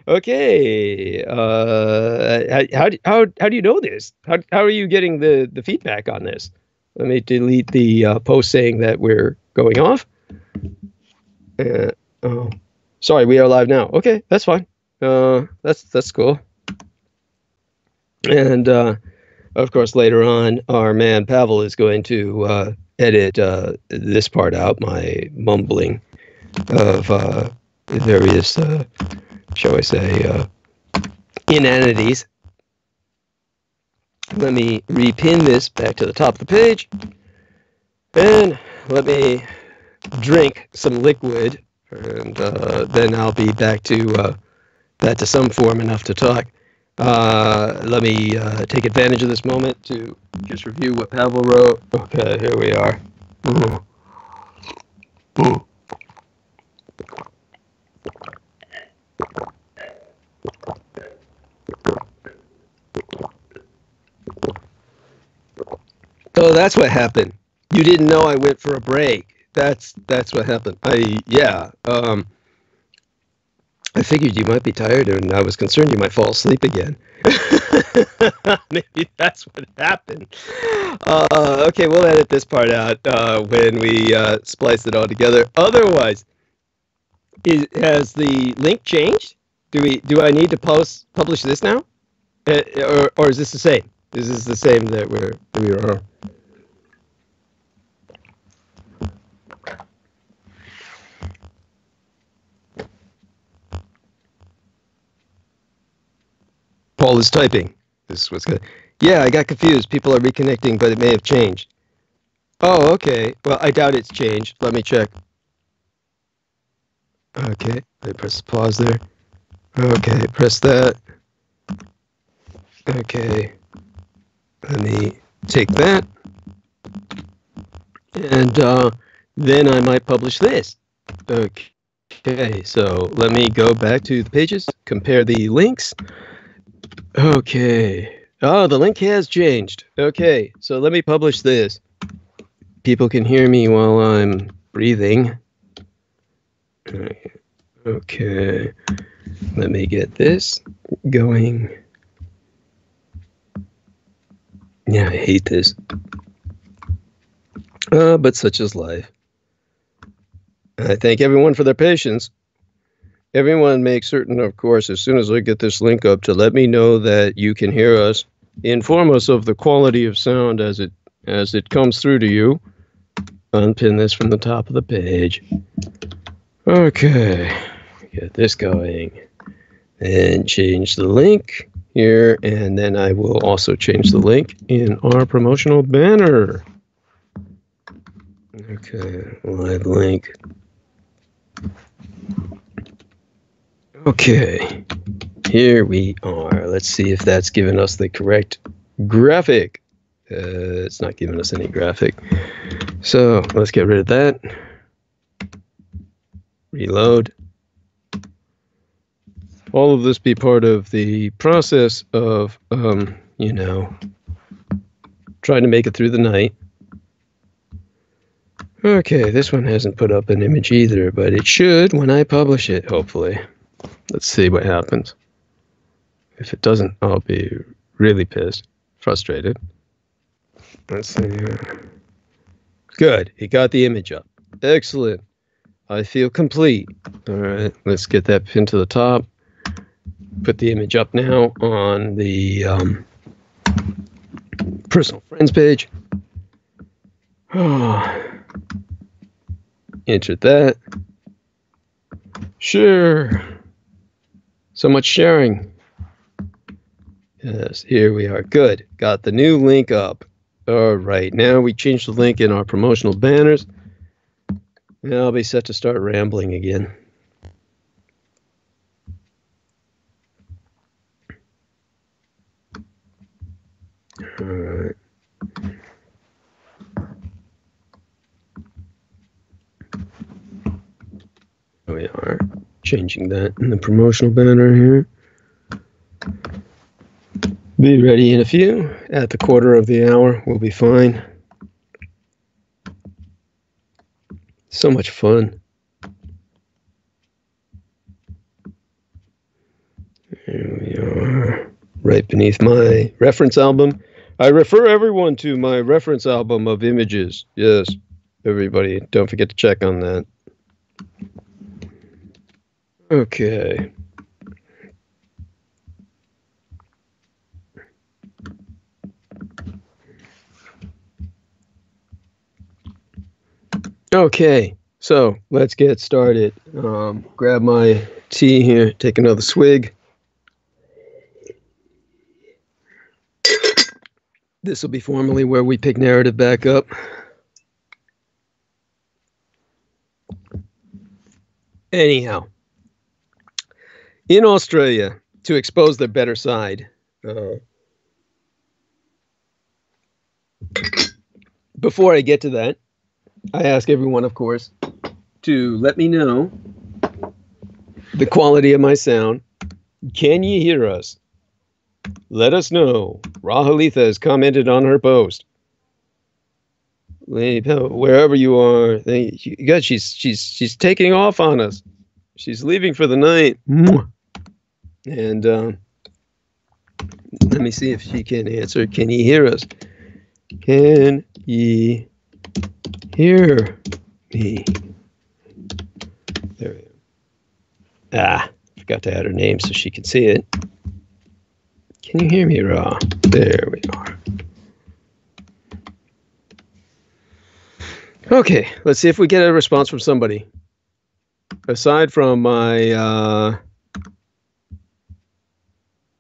Okay. How do you know this? How are you getting the feedback on this? Let me delete the post saying that we're going off. Oh, sorry, we are live now. Okay, that's fine. That's cool. And of course, later on, our man Pavel is going to edit this part out, my mumbling of various, shall I say, inanities. Let me repin this back to the top of the page, and let me drink some liquid, and then I'll be back to some form enough to talk. Let me take advantage of this moment to just review what Pavel wrote. Okay, here we are. Oh, that's what happened. You didn't know I went for a break. That's what happened. I figured you might be tired, and I was concerned you might fall asleep again. Maybe that's what happened. Okay, we'll edit this part out when we splice it all together. Otherwise, has the link changed? Do I need to publish this now, or is this the same? Is this the same that we are? Paul is typing. This was good. Yeah, I got confused. People are reconnecting, but it may have changed. Oh, okay. Well, I doubt it's changed. Let me check. Okay, I press pause there. Okay, press that. Okay, let me take that. And then I might publish this. Okay, so let me go back to the pages, compare the links. Okay. Oh, the link has changed. Okay, so let me publish this. People can hear me while I'm breathing. Okay. Let me get this going. Yeah, I hate this. But such is life. I thank everyone for their patience. Everyone make certain, of course, as soon as I get this link up, to let me know that you can hear us. Inform us of the quality of sound as it comes through to you. Unpin this from the top of the page. Okay, get this going. And change the link here, and then I will also change the link in our promotional banner. Okay, live link. Okay, here we are. Let's see if that's given us the correct graphic. It's not giving us any graphic. So let's get rid of that. Reload. All of this be part of the process of, you know, trying to make it through the night. Okay, this one hasn't put up an image either, but it should when I publish it, hopefully. Let's see what happens. If it doesn't, I'll be really pissed, frustrated. Let's see here. Good, it got the image up. Excellent. I feel complete. All right, let's get that pinned to the top. Put the image up now on the personal friends page. Enter that. Share. So much sharing. Yes, here we are. Good. Got the new link up. All right, now we change the link in our promotional banners. And I'll be set to start rambling again. All right. We are changing that in the promotional banner here. Be ready in a few. At the quarter of the hour, we'll be fine. So much fun. Here we are, right beneath my reference album. I refer everyone to my reference album of images. Yes, everybody, don't forget to check on that. Okay. Okay, so let's get started. Grab my tea here, take another swig. This will be formally where we pick narrative back up. Anyhow, in Australia, to expose their better side, before I get to that, I ask everyone, of course, to let me know the quality of my sound. Can you hear us? Let us know. ̔H낳-DÍ has commented on her post. Wherever you are, God, she's taking off on us. She's leaving for the night. And let me see if she can answer. Can you hear us? Can ye hear me? There we go. Forgot to add her name so she can see it. Can you hear me, Ra? There we are. Okay, let's see if we get a response from somebody. Aside from my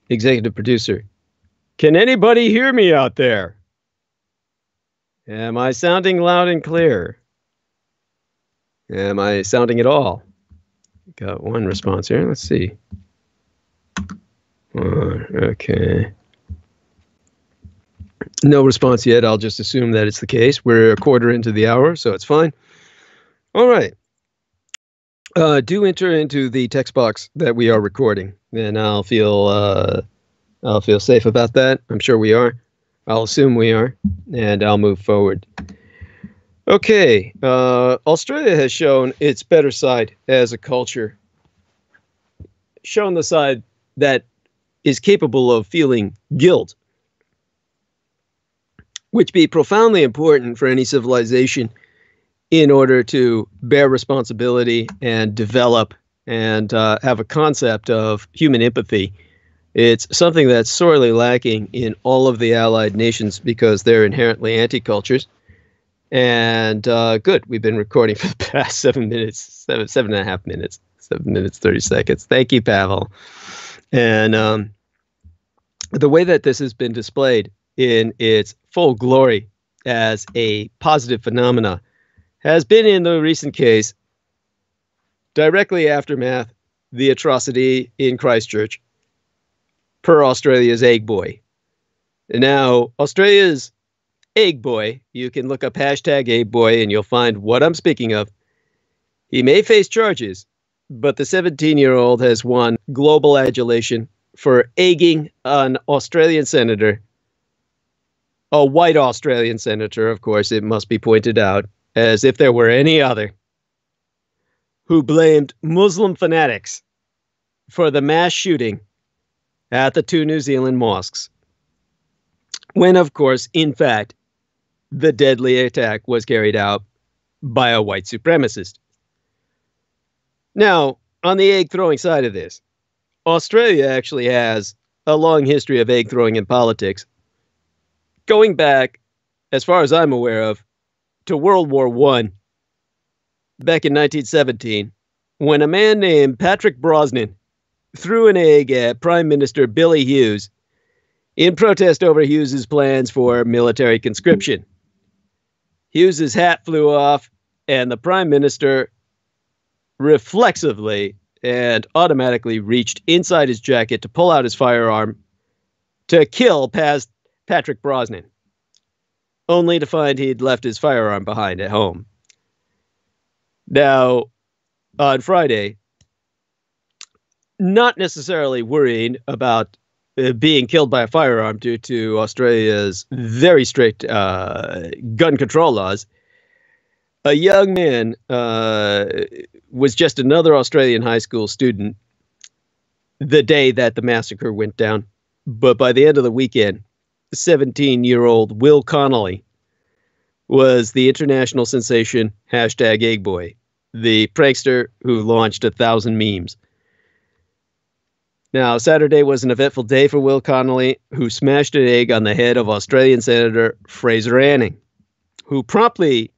executive producer. Can anybody hear me out there? Am I sounding loud and clear? Am I sounding at all? Got one response here. Let's see. Okay. No response yet. I'll just assume that it's the case. We're a quarter into the hour, so it's fine. All right. Do enter into the text box that we are recording, and I'll feel safe about that. I'm sure we are. I'll assume we are, and I'll move forward. Okay. Australia has shown its better side as a culture. Shown the side that is capable of feeling guilt, which be profoundly important for any civilization in order to bear responsibility and develop and have a concept of human empathy. It's something that's sorely lacking in all of the allied nations because they're inherently anti-cultures. And good, we've been recording for the past 7 minutes, seven and a half minutes, 7 minutes, 30 seconds. Thank you, Pavel. And the way that this has been displayed in its full glory as a positive phenomena has been, in the recent case, directly aftermath the atrocity in Christchurch per Australia's egg boy. Now, Australia's egg boy, you can look up hashtag egg boy and you'll find what I'm speaking of. He may face charges, but the 17-year-old has won global adulation for egging an Australian senator, a white Australian senator, of course, it must be pointed out, as if there were any other, who blamed Muslim fanatics for the mass shooting at the 2 New Zealand mosques, when, of course, in fact, the deadly attack was carried out by a white supremacist. Now, on the egg-throwing side of this, Australia actually has a long history of egg-throwing in politics, going back, as far as I'm aware of, to World War I, back in 1917, when a man named Patrick Brosnan threw an egg at Prime Minister Billy Hughes in protest over Hughes's plans for military conscription. Hughes's hat flew off, and the Prime Minister reflexively and automatically reached inside his jacket to pull out his firearm to kill Patrick Brosnan, only to find he'd left his firearm behind at home. Now, on Friday, not necessarily worrying about being killed by a firearm due to Australia's very strict gun control laws, a young man was just another Australian high school student the day that the massacre went down. But by the end of the weekend, 17-year-old Will Connolly was the international sensation #EggBoy, the prankster who launched 1,000 memes. Now, Saturday was an eventful day for Will Connolly, who smashed an egg on the head of Australian Senator Fraser Anning, who promptly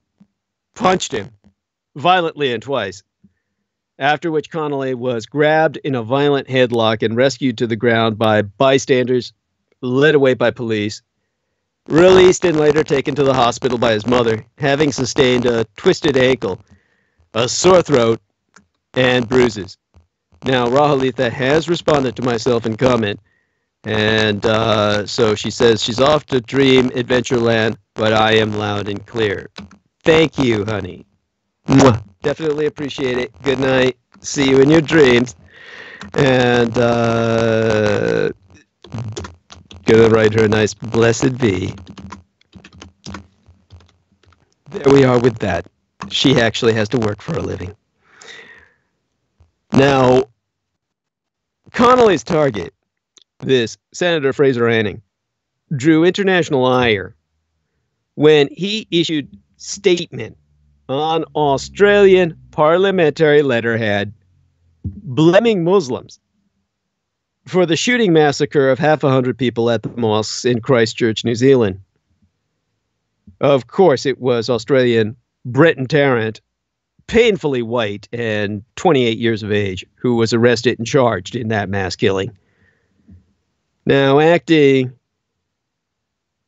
punched him violently and twice, after which Connolly was grabbed in a violent headlock and rescued to the ground by bystanders, led away by police, released and later taken to the hospital by his mother, having sustained a twisted ankle, a sore throat, and bruises. Now, ̔Hdự-DÍ has responded to myself in comment, and so she says she's off to dream Adventureland, but I am loud and clear. Thank you, honey. Mwah. Definitely appreciate it. Good night. See you in your dreams. And gonna write her a nice blessed V. There we are with that. She actually has to work for a living. Now, Connolly's target, this Senator Fraser Anning, drew international ire when he issued statement on Australian parliamentary letterhead blaming Muslims for the shooting massacre of 100 people at the mosques in Christchurch, New Zealand. Of course, it was Australian Brenton Tarrant, painfully white and 28 years of age, who was arrested and charged in that mass killing. Now, acting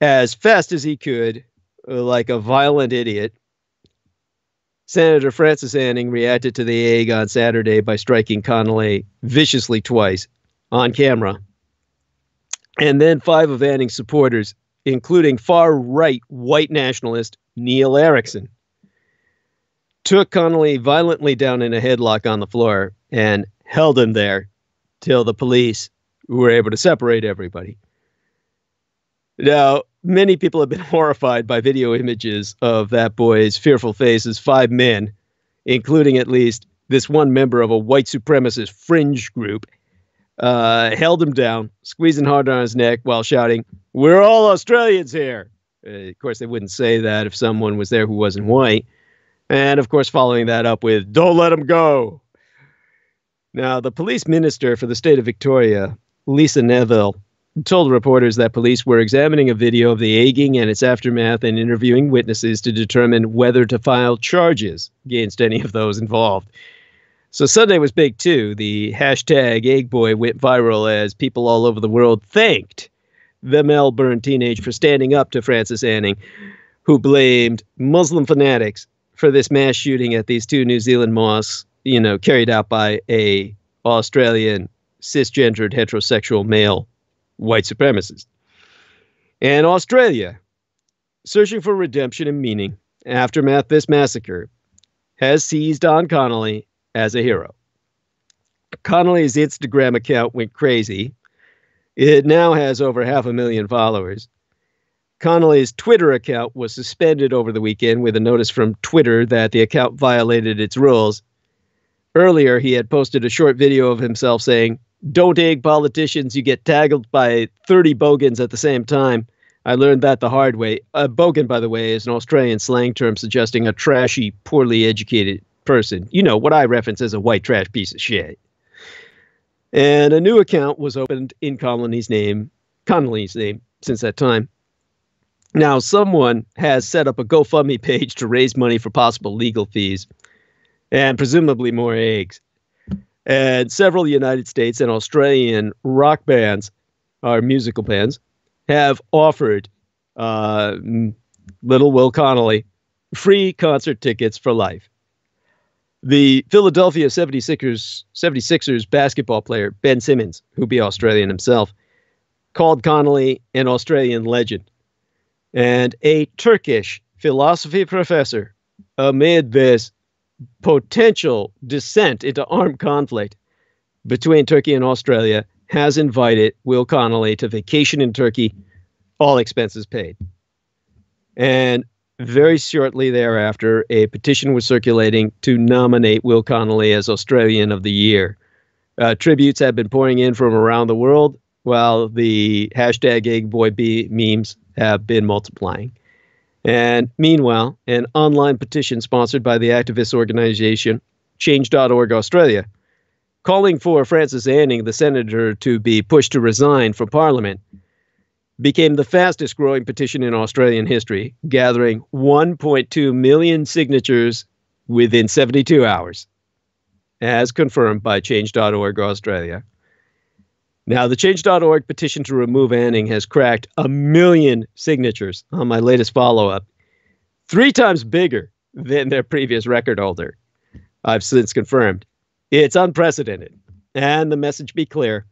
as fast as he could, like a violent idiot, Senator Francis Anning reacted to the egg on Saturday by striking Connolly viciously twice on camera. And then 5 of Anning's supporters, including far-right white nationalist Neil Erickson, took Connolly violently down in a headlock on the floor and held him there till the police were able to separate everybody. Now, many people have been horrified by video images of that boy's fearful face as 5 men, including at least this one member of a white supremacist fringe group, held him down, squeezing hard on his neck while shouting, "We're all Australians here." Of course, they wouldn't say that if someone was there who wasn't white. And, of course, following that up with, "Don't let him go." Now, the police minister for the state of Victoria, Lisa Neville, told reporters that police were examining a video of the egging and its aftermath and interviewing witnesses to determine whether to file charges against any of those involved. So Sunday was big, too. The #EggBoy went viral as people all over the world thanked the Melbourne teenager for standing up to Francis Anning, who blamed Muslim fanatics for this mass shooting at these 2 New Zealand mosques, carried out by a Australian cisgendered heterosexual male white supremacist. And Australia, searching for redemption and meaning, aftermath this massacre, has seized on Connolly as a hero. Connolly's Instagram account went crazy. It now has over 500,000 followers. Connolly's Twitter account was suspended over the weekend with a notice from Twitter that the account violated its rules. Earlier, he had posted a short video of himself saying, "Don't egg politicians, you get tagged by 30 bogans at the same time. I learned that the hard way." A bogan, by the way, is an Australian slang term suggesting a trashy, poorly educated person. You know, what I reference as a white trash piece of shit. And a new account was opened in Connolly's name since that time. Now, someone has set up a GoFundMe page to raise money for possible legal fees and presumably more eggs. And several United States and Australian rock bands, or musical bands, have offered little Will Connolly free concert tickets for life. The Philadelphia 76ers basketball player, Ben Simmons, who be Australian himself, called Connolly an Australian legend. And a Turkish philosophy professor, amid this potential descent into armed conflict between Turkey and Australia, has invited Will Connolly to vacation in Turkey, all expenses paid. And very shortly thereafter, a petition was circulating to nominate Will Connolly as Australian of the Year Tributes have been pouring in from around the world, while the #AngboyB memes have been multiplying. And meanwhile, an online petition sponsored by the activist organization Change.org Australia, calling for Francis Anning, the senator, to be pushed to resign from Parliament, became the fastest growing petition in Australian history, gathering 1.2 million signatures within 72 hours, as confirmed by Change.org Australia. Now, the Change.org petition to remove Anning has cracked 1 million signatures on my latest follow-up, 3 times bigger than their previous record holder. I've since confirmed. It's unprecedented. And the message be clear.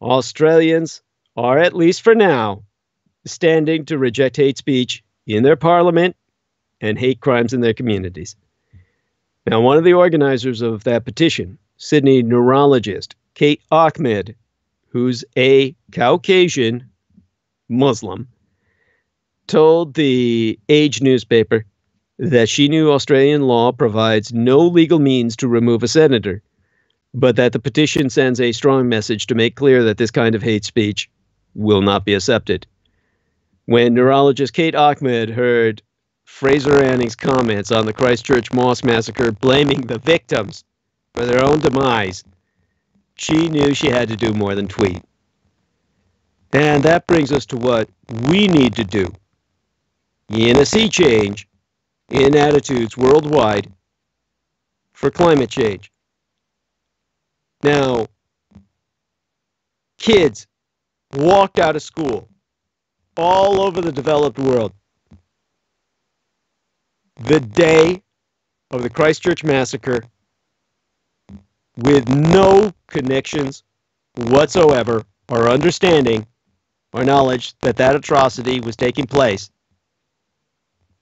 Australians are, at least for now, standing to reject hate speech in their parliament and hate crimes in their communities. Now, one of the organizers of that petition, Sydney neurologist Kate Ahmed, who's a Caucasian Muslim, told the Age newspaper that she knew Australian law provides no legal means to remove a senator, but that the petition sends a strong message to make clear that this kind of hate speech will not be accepted. When neurologist Kate Ahmed heard Fraser Anning's comments on the Christchurch Mosque massacre blaming the victims for their own demise, she knew she had to do more than tweet. And that brings us to what we need to do in a sea change in attitudes worldwide for climate change. Now, kids walked out of school all over the developed world the day of the Christchurch massacre with no connections whatsoever or understanding or knowledge that that atrocity was taking place,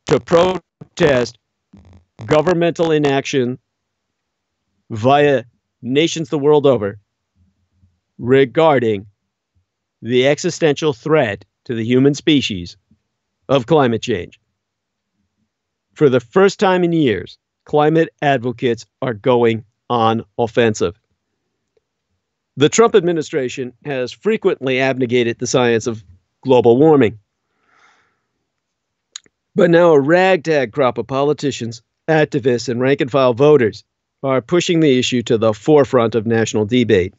to protest governmental inaction via nations the world over regarding the existential threat to the human species of climate change. For the first time in years, climate advocates are going on offensive. The Trump administration has frequently abnegated the science of global warming. But now a ragtag crop of politicians, activists, and rank-and-file voters are pushing the issue to the forefront of national debate.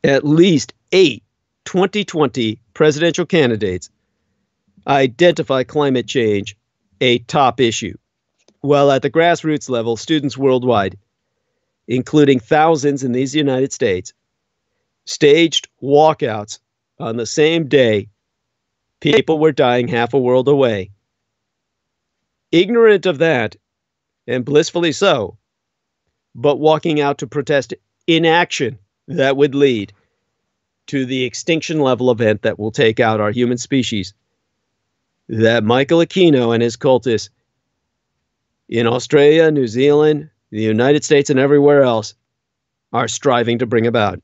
At least 8 2020 presidential candidates identify climate change a top issue, while at the grassroots level, students worldwide, including thousands in these United States, staged walkouts on the same day people were dying half a world away. Ignorant of that, and blissfully so, but walking out to protest inaction that would lead to the extinction level event that will take out our human species, that Michael Aquino and his cultists in Australia, New Zealand, the United States, and everywhere else are striving to bring about.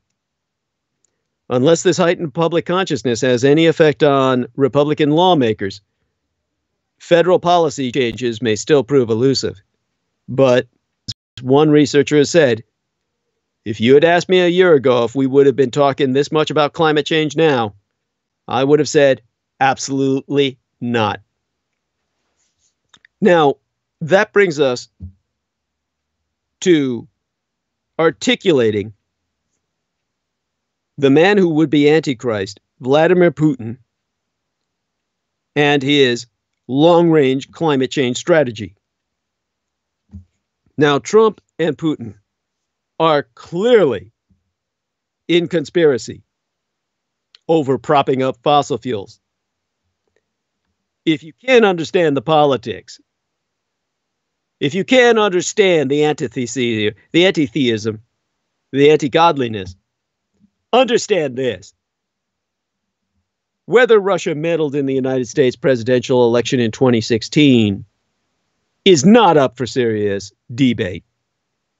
Unless this heightened public consciousness has any effect on Republican lawmakers, federal policy changes may still prove elusive. But as one researcher has said, if you had asked me a year ago if we would have been talking this much about climate change now, I would have said absolutely not. Now, that brings us to articulating the man who would be Antichrist, Vladimir Putin, and his long-range climate change strategy. Now, Trump and Putin are clearly in conspiracy over propping up fossil fuels. If you can't understand the politics, if you can't understand the antitheism, the anti-godliness, understand this. Whether Russia meddled in the United States presidential election in 2016 is not up for serious debate.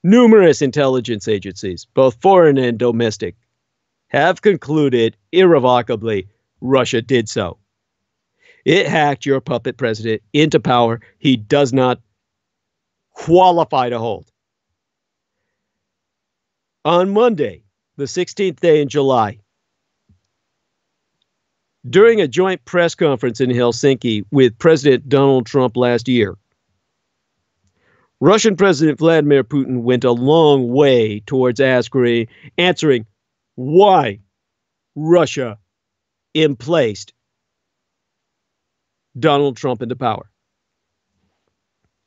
Numerous intelligence agencies, both foreign and domestic, have concluded irrevocably Russia did so. It hacked your puppet president into power he does not qualify to hold. On Monday, the 16th day in July, during a joint press conference in Helsinki with President Donald Trump last year, Russian President Vladimir Putin went a long way towards answering why Russia emplaced Donald Trump into power.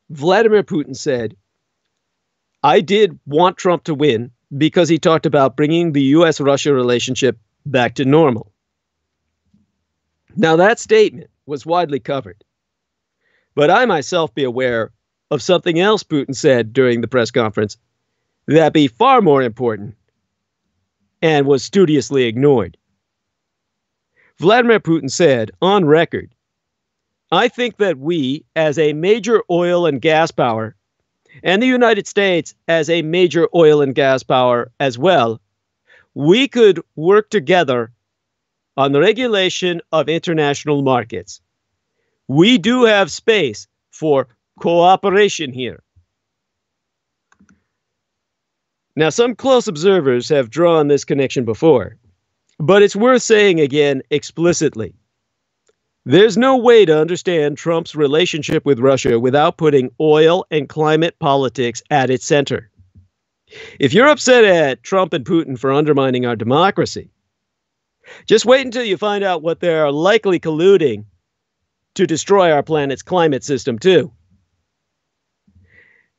Vladimir Putin said, I did want Trump to win because he talked about bringing the U.S.-Russia relationship back to normal. Now, that statement was widely covered, but I myself be aware of something else Putin said during the press conference that be far more important and was studiously ignored. Vladimir Putin said, on record, I think that we, as a major oil and gas power, and the United States as a major oil and gas power as well, we could work together on the regulation of international markets. We do have space for cooperation here. Now, some close observers have drawn this connection before, but it's worth saying again explicitly. There's no way to understand Trump's relationship with Russia without putting oil and climate politics at its center. If you're upset at Trump and Putin for undermining our democracy, just wait until you find out what they are likely colluding to destroy our planet's climate system too.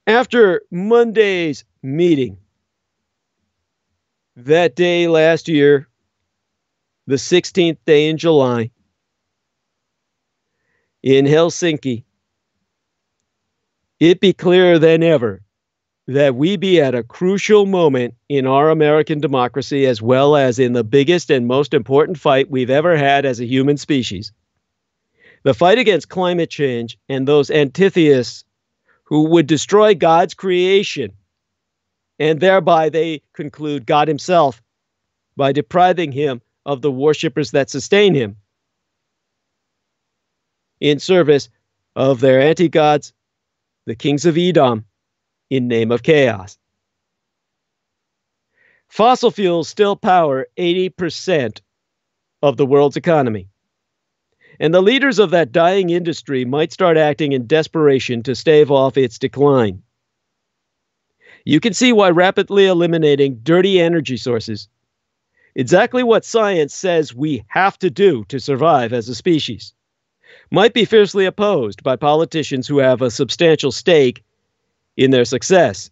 After Monday's meeting, that day last year, the 16th day in July, in Helsinki, it be clearer than ever that we be at a crucial moment in our American democracy, as well as in the biggest and most important fight we've ever had as a human species. The fight against climate change and those antitheists who would destroy God's creation, and thereby they conclude God himself by depriving him of the worshipers that sustain him, in service of their anti-gods, the kings of Edom, in name of chaos. Fossil fuels still power 80% of the world's economy, and the leaders of that dying industry might start acting in desperation to stave off its decline. You can see why rapidly eliminating dirty energy sources, exactly what science says we have to do to survive as a species, might be fiercely opposed by politicians who have a substantial stake in their success.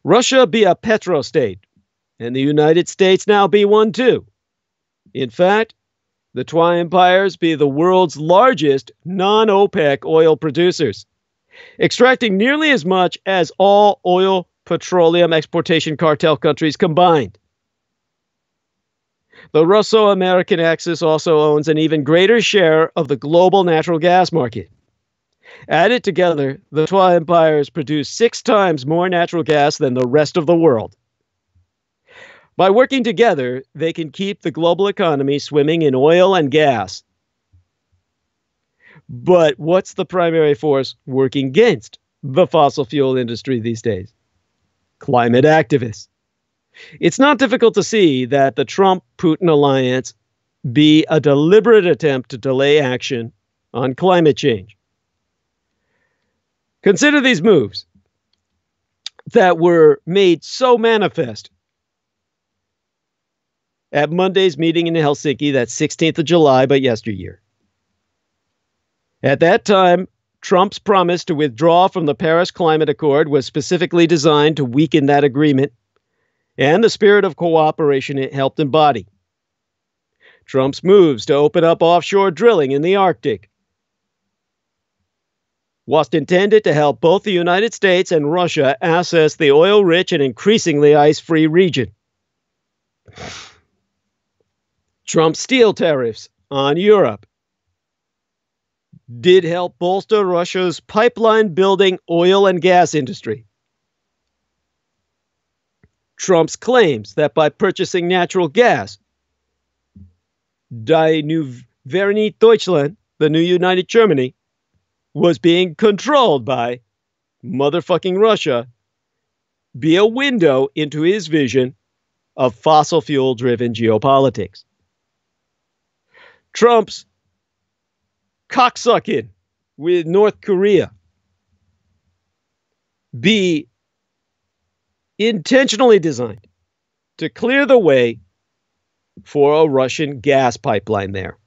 Russia be a petrostate, and the United States now be one too. In fact, the Twilight empires be the world's largest non-OPEC oil producers, extracting nearly as much as all oil petroleum exportation cartel countries combined. The Russo-American axis also owns an even greater share of the global natural gas market. Added together, the Twilight empires produce 6 times more natural gas than the rest of the world. By working together, they can keep the global economy swimming in oil and gas. But what's the primary force working against the fossil fuel industry these days? Climate activists. It's not difficult to see that the Trump-Putin alliance be a deliberate attempt to delay action on climate change. Consider these moves that were made so manifest at Monday's meeting in Helsinki, that 16th of July, but yesteryear. At that time, Trump's promise to withdraw from the Paris Climate Accord was specifically designed to weaken that agreement and the spirit of cooperation it helped embody. Trump's moves to open up offshore drilling in the Arctic was intended to help both the United States and Russia access the oil-rich and increasingly ice-free region. Trump's steel tariffs on Europe did help bolster Russia's pipeline-building oil and gas industry. Trump's claims that by purchasing natural gas, Die neue Deutschland, the new United Germany, was being controlled by motherfucking Russia, be a window into his vision of fossil fuel-driven geopolitics. Trump's cocksucking with North Korea be intentionally designed to clear the way for a Russian gas pipeline there.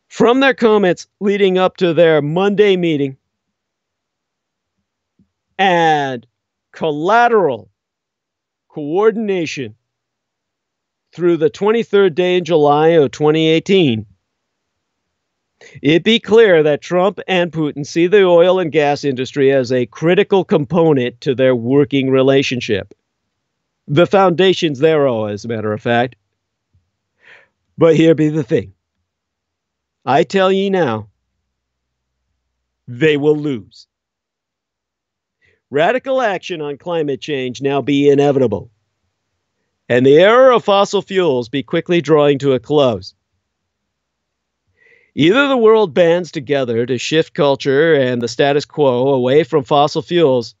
From their comments leading up to their Monday meeting and collateral coordination through the 23rd day in July of 2018, it be clear that Trump and Putin see the oil and gas industry as a critical component to their working relationship. The foundations thereof, as a matter of fact. But here be the thing. I tell ye now, they will lose. Radical action on climate change now be inevitable, and the era of fossil fuels be quickly drawing to a close. Either the world bands together to shift culture and the status quo away from fossil fuels,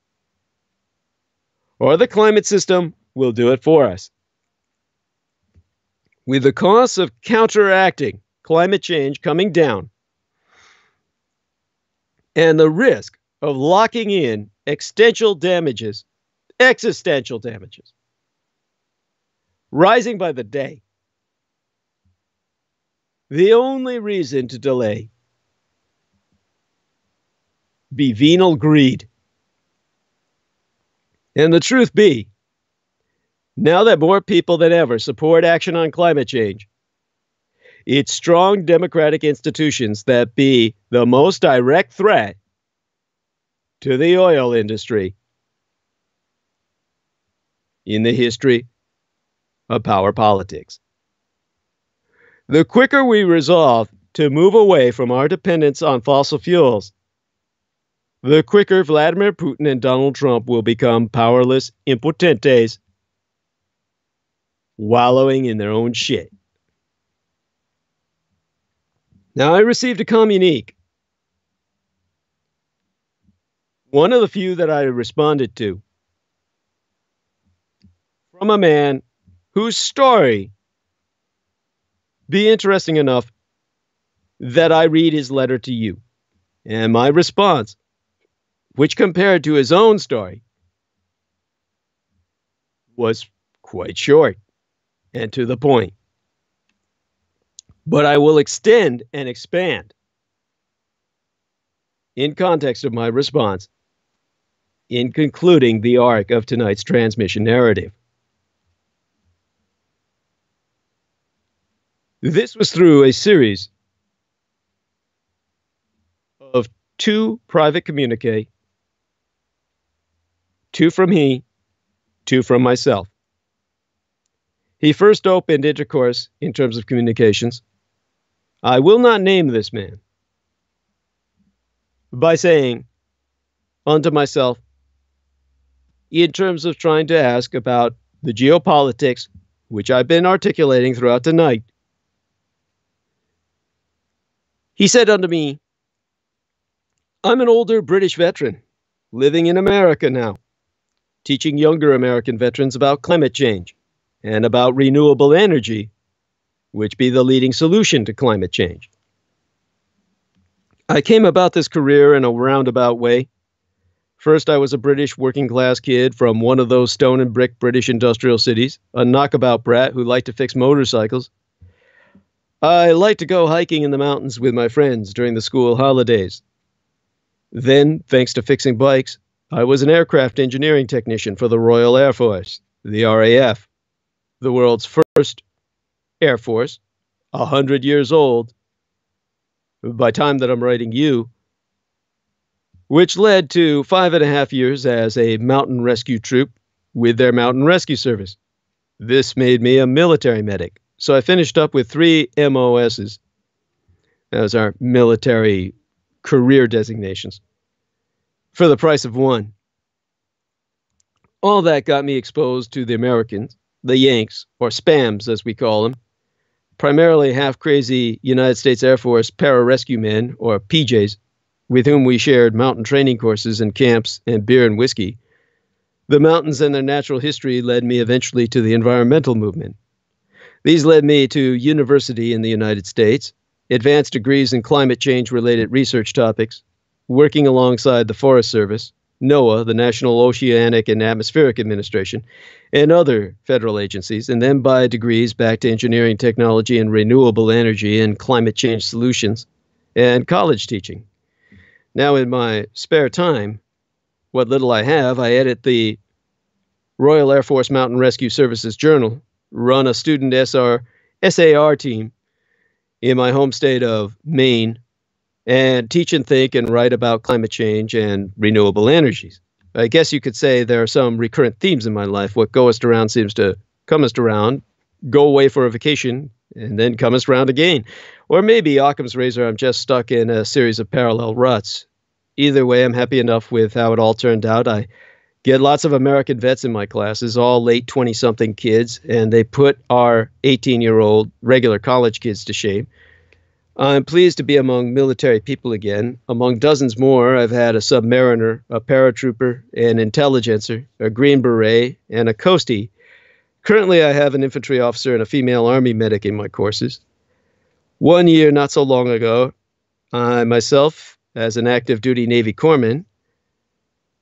or the climate system will do it for us. With the costs of counteracting climate change coming down, and the risk of locking in existential damages, rising by the day, the only reason to delay be venal greed. And the truth be, now that more people than ever support action on climate change, it's strong democratic institutions that be the most direct threat to the oil industry in the history of power politics. The quicker we resolve to move away from our dependence on fossil fuels, the quicker Vladimir Putin and Donald Trump will become powerless impotentes, wallowing in their own shit. Now, I received a communique, one of the few that I responded to, from a man whose story be interesting enough that I read his letter to you. And my response, which compared to his own story, was quite short and to the point. But I will extend and expand in context of my response in concluding the arc of tonight's transmission narrative. This was through a series of 2 private communiques, 2 from he, 2 from myself. He first opened intercourse in terms of communications. I will not name this man, by saying unto myself, in terms of trying to ask about the geopolitics, which I've been articulating throughout the night, he said unto me, I'm an older British veteran, living in America now, teaching younger American veterans about climate change and about renewable energy, which be the leading solution to climate change. I came about this career in a roundabout way. First, I was a British working-class kid from one of those stone and brick British industrial cities, a knockabout brat who liked to fix motorcycles. I liked to go hiking in the mountains with my friends during the school holidays. Then, thanks to fixing bikes, I was an aircraft engineering technician for the Royal Air Force, the RAF, the world's first Air Force, 100 years old by time that I'm writing you, which led to 5.5 years as a mountain rescue troop with their mountain rescue service. This made me a military medic, so I finished up with 3 MOSs as our military career designations for the price of 1. All that got me exposed to the Americans, the Yanks, or Spams as we call them, primarily half-crazy United States Air Force pararescue men, or PJs, with whom we shared mountain training courses and camps and beer and whiskey, the mountains and their natural history led me eventually to the environmental movement. These led me to university in the United States, advanced degrees in climate change-related research topics, working alongside the Forest Service, NOAA, the National Oceanic and Atmospheric Administration, and other federal agencies, and then by degrees back to engineering technology and renewable energy and climate change solutions, and college teaching. Now in my spare time, what little I have, I edit the Royal Air Force Mountain Rescue Services Journal, run a student SAR team in my home state of Maine, and teach and think and write about climate change and renewable energies. I guess you could say there are some recurrent themes in my life. What goest around seems to comest around, go away for a vacation, and then comest round again. Or maybe Occam's razor, I'm just stuck in a series of parallel ruts. Either way, I'm happy enough with how it all turned out. I get lots of American vets in my classes, all late 20-something kids, and they put our 18-year-old regular college kids to shame. I'm pleased to be among military people again. Among dozens more, I've had a submariner, a paratrooper, an intelligencer, a Green Beret, and a coastie. Currently, I have an infantry officer and a female Army medic in my courses. 1 year, not so long ago, I myself, as an active duty Navy corpsman,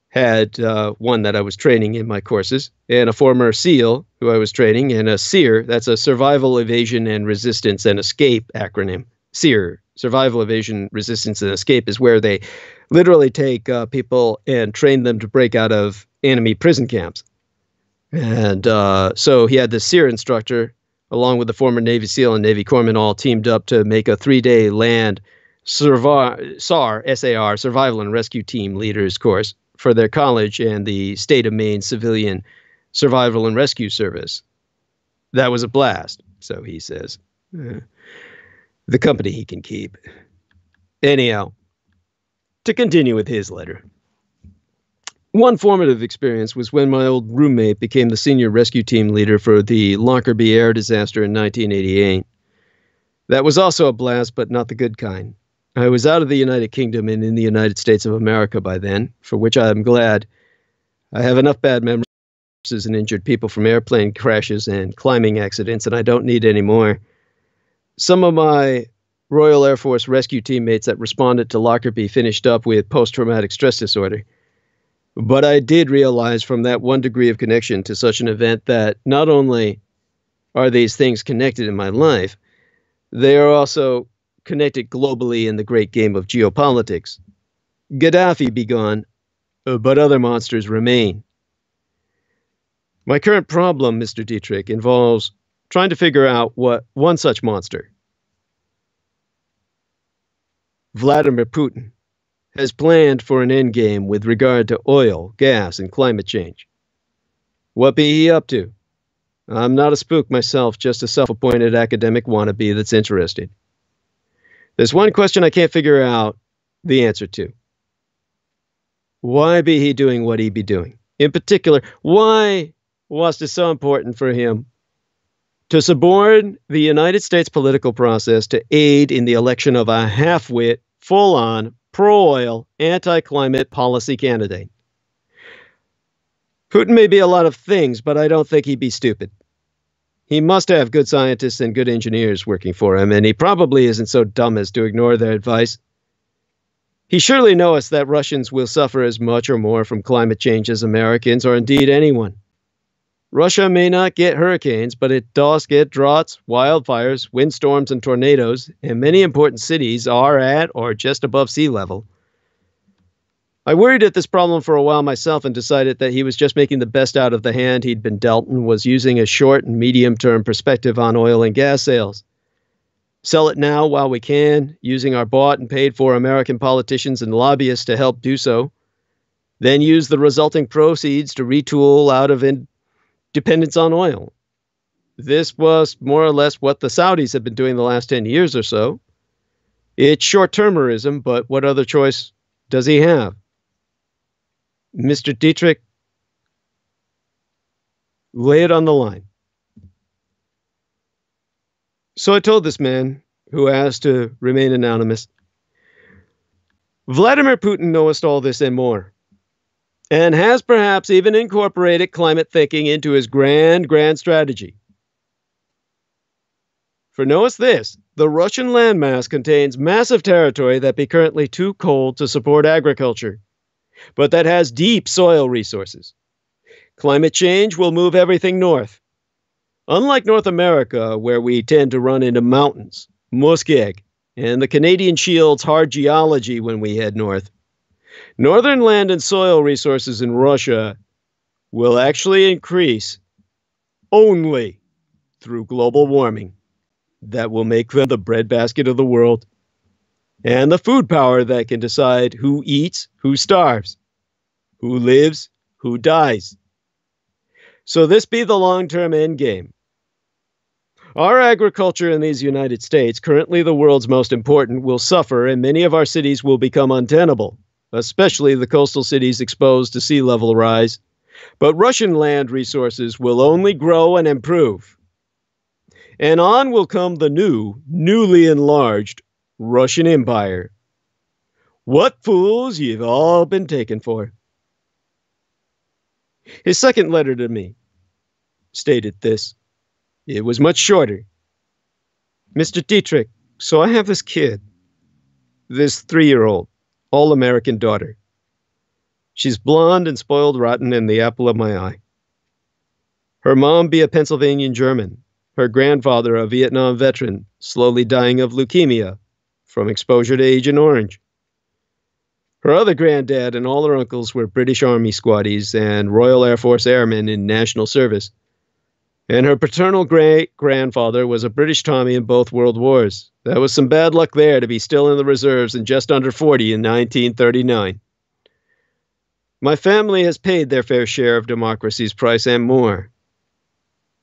had one that I was training in my courses, and a former SEAL who I was training, and a SEER, that's a Survival, Evasion, and Resistance and Escape acronym. SEER, Survival, Evasion, Resistance, and Escape, is where they literally take people and train them to break out of enemy prison camps. And so he had the SEER instructor, along with the former Navy SEAL and Navy corpsman, all teamed up to make a 3-day land SAR, Survival and Rescue Team Leaders course for their college and the state of Maine Civilian Survival and Rescue Service. That was a blast, so he says. The company he can keep. Anyhow, to continue with his letter. One formative experience was when my old roommate became the senior rescue team leader for the Lockerbie air disaster in 1988. That was also a blast, but not the good kind. I was out of the United Kingdom and in the United States of America by then, for which I am glad. I have enough bad memories and injured people from airplane crashes and climbing accidents, and I don't need any more. Some of my Royal Air Force rescue teammates that responded to Lockerbie finished up with post-traumatic stress disorder. But I did realize from that one degree of connection to such an event that not only are these things connected in my life, they are also connected globally in the great game of geopolitics. Gaddafi be gone, but other monsters remain. My current problem, Mr. Dietrich, involves trying to figure out what one such monster, Vladimir Putin, has planned for an endgame with regard to oil, gas, and climate change. What be he up to? I'm not a spook myself, just a self-appointed academic wannabe that's interested. There's one question I can't figure out the answer to. Why be he doing what he be doing? In particular, why was it so important for him to suborn the United States political process to aid in the election of a half-wit, full-on, pro-oil, anti-climate policy candidate? Putin may be a lot of things, but I don't think he'd be stupid. He must have good scientists and good engineers working for him, and he probably isn't so dumb as to ignore their advice. He surely knows that Russians will suffer as much or more from climate change as Americans, or indeed anyone. Russia may not get hurricanes, but it does get droughts, wildfires, windstorms, and tornadoes, and many important cities are at or just above sea level. I worried at this problem for a while myself and decided that he was just making the best out of the hand he'd been dealt and was using a short and medium-term perspective on oil and gas sales. Sell it now while we can, using our bought and paid for American politicians and lobbyists to help do so. Then use the resulting proceeds to retool out of dependence on oil. This was more or less what the Saudis have been doing the last 10 years or so. It's short-termerism, but what other choice does he have? Mr. Dietrich, lay it on the line. So I told this man, who asked to remain anonymous, Vladimir Putin knowest all this and more, and has perhaps even incorporated climate thinking into his grand strategy. For knowest this, the Russian landmass contains massive territory that be currently too cold to support agriculture, but that has deep soil resources. Climate change will move everything north. Unlike North America, where we tend to run into mountains, muskeg, and the Canadian Shield's hard geology when we head north, northern land and soil resources in Russia will actually increase only through global warming that will make them the breadbasket of the world and the food power that can decide who eats, who starves, who lives, who dies. So this be the long-term end game. Our agriculture in these United States, currently the world's most important, will suffer, and many of our cities will become untenable, especially the coastal cities exposed to sea level rise. But Russian land resources will only grow and improve. And on will come the newly enlarged Russian Empire. What fools you've all been taken for. His second letter to me stated this. It was much shorter. Mr. Dietrich, so I have this kid, this 3-year-old, all-American daughter. She's blonde and spoiled rotten and the apple of my eye. Her mom be a Pennsylvanian German, her grandfather a Vietnam veteran, slowly dying of leukemia from exposure to Agent Orange. Her other granddad and all her uncles were British Army squaddies and Royal Air Force airmen in national service. And her paternal great-grandfather was a British Tommy in both world wars. That was some bad luck there to be still in the reserves and just under 40 in 1939. My family has paid their fair share of democracy's price and more.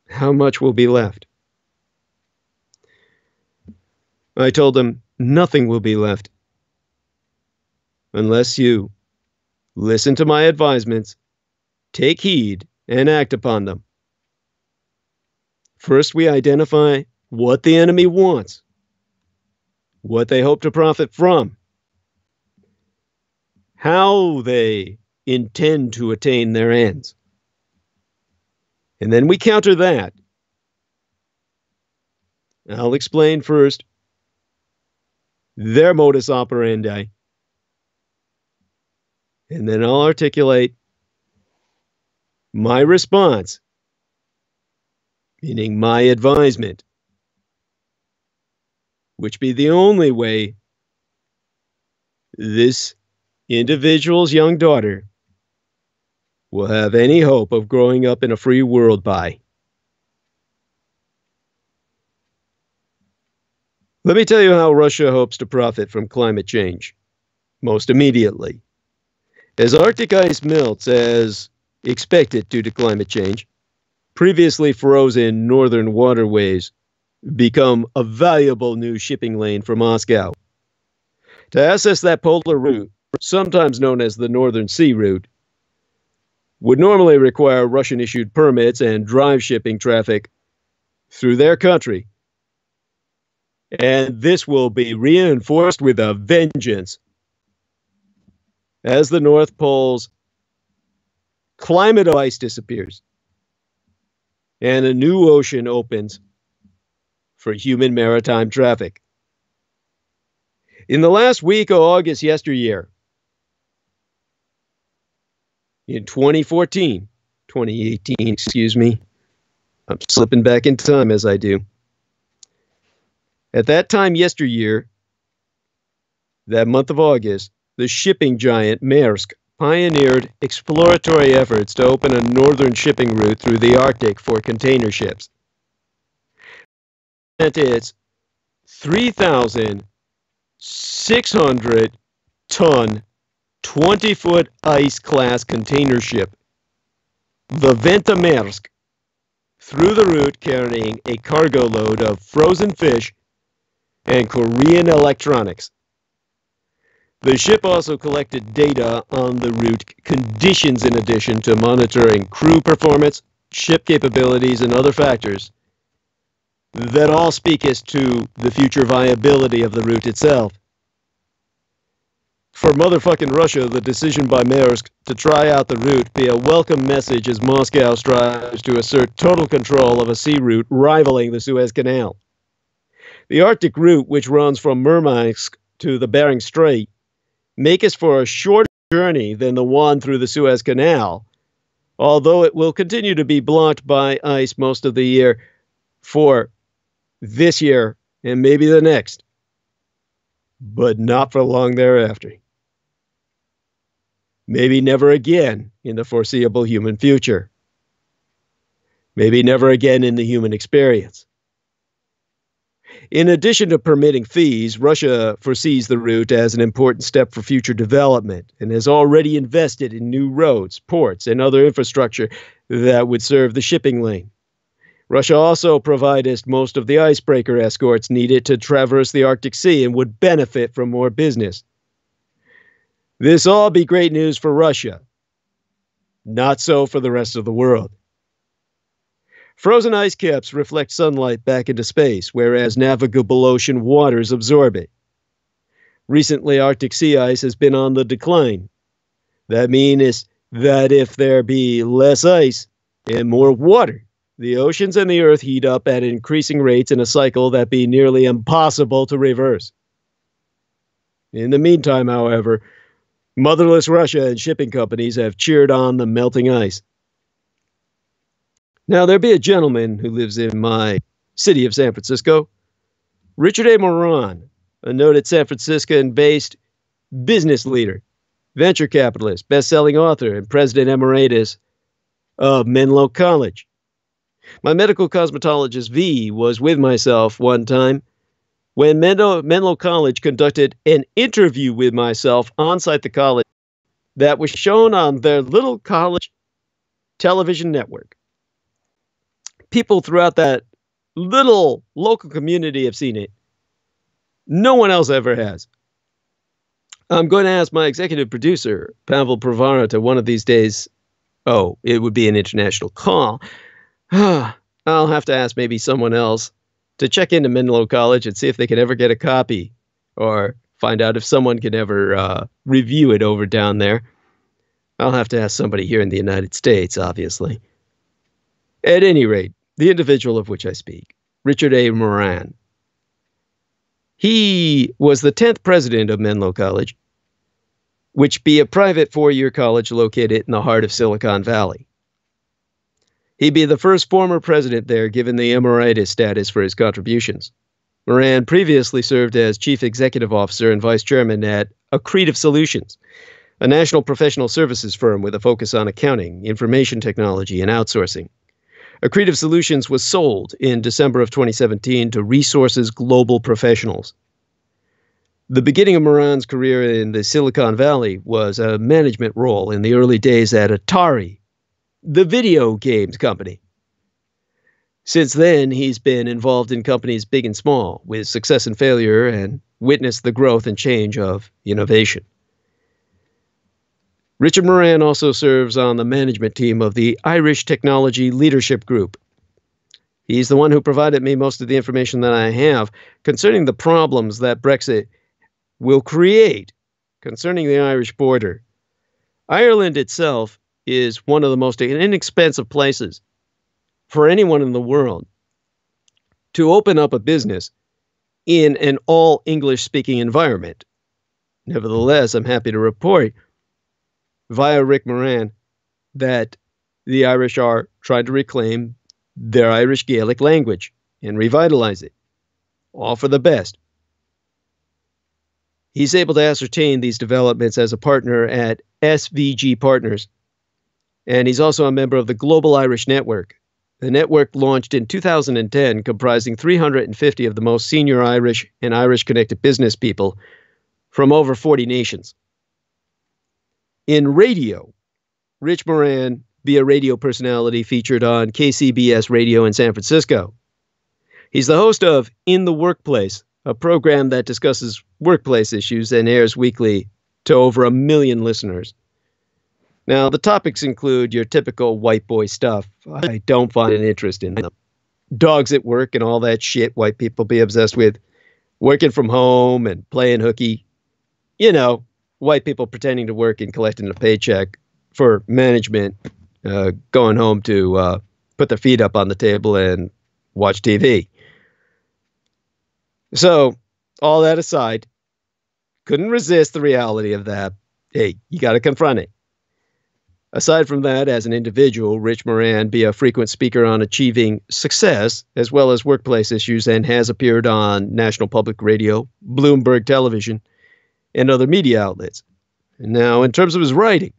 How much will be left? I told him nothing will be left. Unless you listen to my advisements, take heed, and act upon them. First, we identify what the enemy wants, what they hope to profit from, how they intend to attain their ends. And then we counter that. I'll explain first their modus operandi. And then I'll articulate my response, meaning my advisement, which be the only way this individual's young daughter will have any hope of growing up in a free world by. Let me tell you how Russia hopes to profit from climate change, most immediately. As Arctic ice melts as expected due to climate change, previously frozen northern waterways become a valuable new shipping lane for Moscow. To access that polar route, sometimes known as the Northern Sea Route, would normally require Russian-issued permits and drive shipping traffic through their country. And this will be reinforced with a vengeance as the North Pole's climate of ice disappears and a new ocean opens for human maritime traffic. In the last week of August yesteryear, in 2018, excuse me, I'm slipping back in time as I do. At that time yesteryear, that month of August, the shipping giant Maersk pioneered exploratory efforts to open a northern shipping route through the Arctic for container ships. Its 3,600-ton, 20-foot ice-class container ship, the Venta Maersk, through the route carrying a cargo load of frozen fish and Korean electronics. The ship also collected data on the route conditions in addition to monitoring crew performance, ship capabilities, and other factors that all speak as to the future viability of the route itself. For motherfucking Russia, the decision by Maersk to try out the route be a welcome message as Moscow strives to assert total control of a sea route rivaling the Suez Canal. The Arctic route, which runs from Murmansk to the Bering Strait, makes for a shorter journey than the one through the Suez Canal, although it will continue to be blocked by ice most of the year for this year and maybe the next, but not for long thereafter. Maybe never again in the foreseeable human future. Maybe never again in the human experience. In addition to permitting fees, Russia foresees the route as an important step for future development and has already invested in new roads, ports, and other infrastructure that would serve the shipping lane. Russia also provides most of the icebreaker escorts needed to traverse the Arctic Sea and would benefit from more business. This all be great news for Russia. Not so for the rest of the world. Frozen ice caps reflect sunlight back into space, whereas navigable ocean waters absorb it. Recently, Arctic sea ice has been on the decline. That means that if there be less ice and more water, the oceans and the earth heat up at increasing rates in a cycle that be nearly impossible to reverse. In the meantime, however, motherless Russia and shipping companies have cheered on the melting ice. Now, there be a gentleman who lives in my city of San Francisco, Richard A. Moran, a noted San Franciscan-based business leader, venture capitalist, best-selling author, and president emeritus of Menlo College. My medical cosmetologist V was with myself one time when Menlo College conducted an interview with myself on-site the college that was shown on their little college television network. People throughout that little local community have seen it. No one else ever has. I'm going to ask my executive producer, Pavel Pravara, to one of these days. Oh, it would be an international call. I'll have to ask maybe someone else to check into Menlo College and see if they can ever get a copy or find out if someone can ever review it over down there. I'll have to ask somebody here in the United States, obviously. At any rate, the individual of which I speak, Richard A. Moran, he was the 10th president of Menlo College, which be a private 4-year college located in the heart of Silicon Valley. He be the first former president there given the emeritus status for his contributions. Moran previously served as chief executive officer and vice chairman at Accretive Solutions, a national professional services firm with a focus on accounting, information technology, and outsourcing. Accretive Solutions was sold in December of 2017 to Resources Global Professionals. The beginning of Moran's career in the Silicon Valley was a management role in the early days at Atari, the video games company. Since then, he's been involved in companies big and small, with success and failure, and witnessed the growth and change of innovation. Richard Moran also serves on the management team of the Irish Technology Leadership Group. He's the one who provided me most of the information that I have concerning the problems that Brexit will create concerning the Irish border. Ireland itself is one of the most inexpensive places for anyone in the world to open up a business in an all-English-speaking environment. Nevertheless, I'm happy to report via Rick Moran that the Irish are trying to reclaim their Irish Gaelic language and revitalize it, all for the best. He's able to ascertain these developments as a partner at SVG Partners, and he's also a member of the Global Irish Network. The network launched in 2010, comprising 350 of the most senior Irish and Irish-connected business people from over 40 nations. In radio, Rich Moran be a radio personality featured on KCBS Radio in San Francisco. He's the host of In the Workplace, a program that discusses workplace issues and airs weekly to over 1 million listeners. Now, the topics include your typical white boy stuff. I don't find an interest in them. Dogs at work and all that shit white people be obsessed with. Working from home and playing hooky. You know, white people pretending to work and collecting a paycheck for management, going home to put their feet up on the table and watch TV. So, all that aside, couldn't resist the reality of that. Hey, you got to confront it. Aside from that, as an individual, Rich Moran be a frequent speaker on achieving success as well as workplace issues and has appeared on National Public Radio, Bloomberg Television, and other media outlets. Now, in terms of his writing,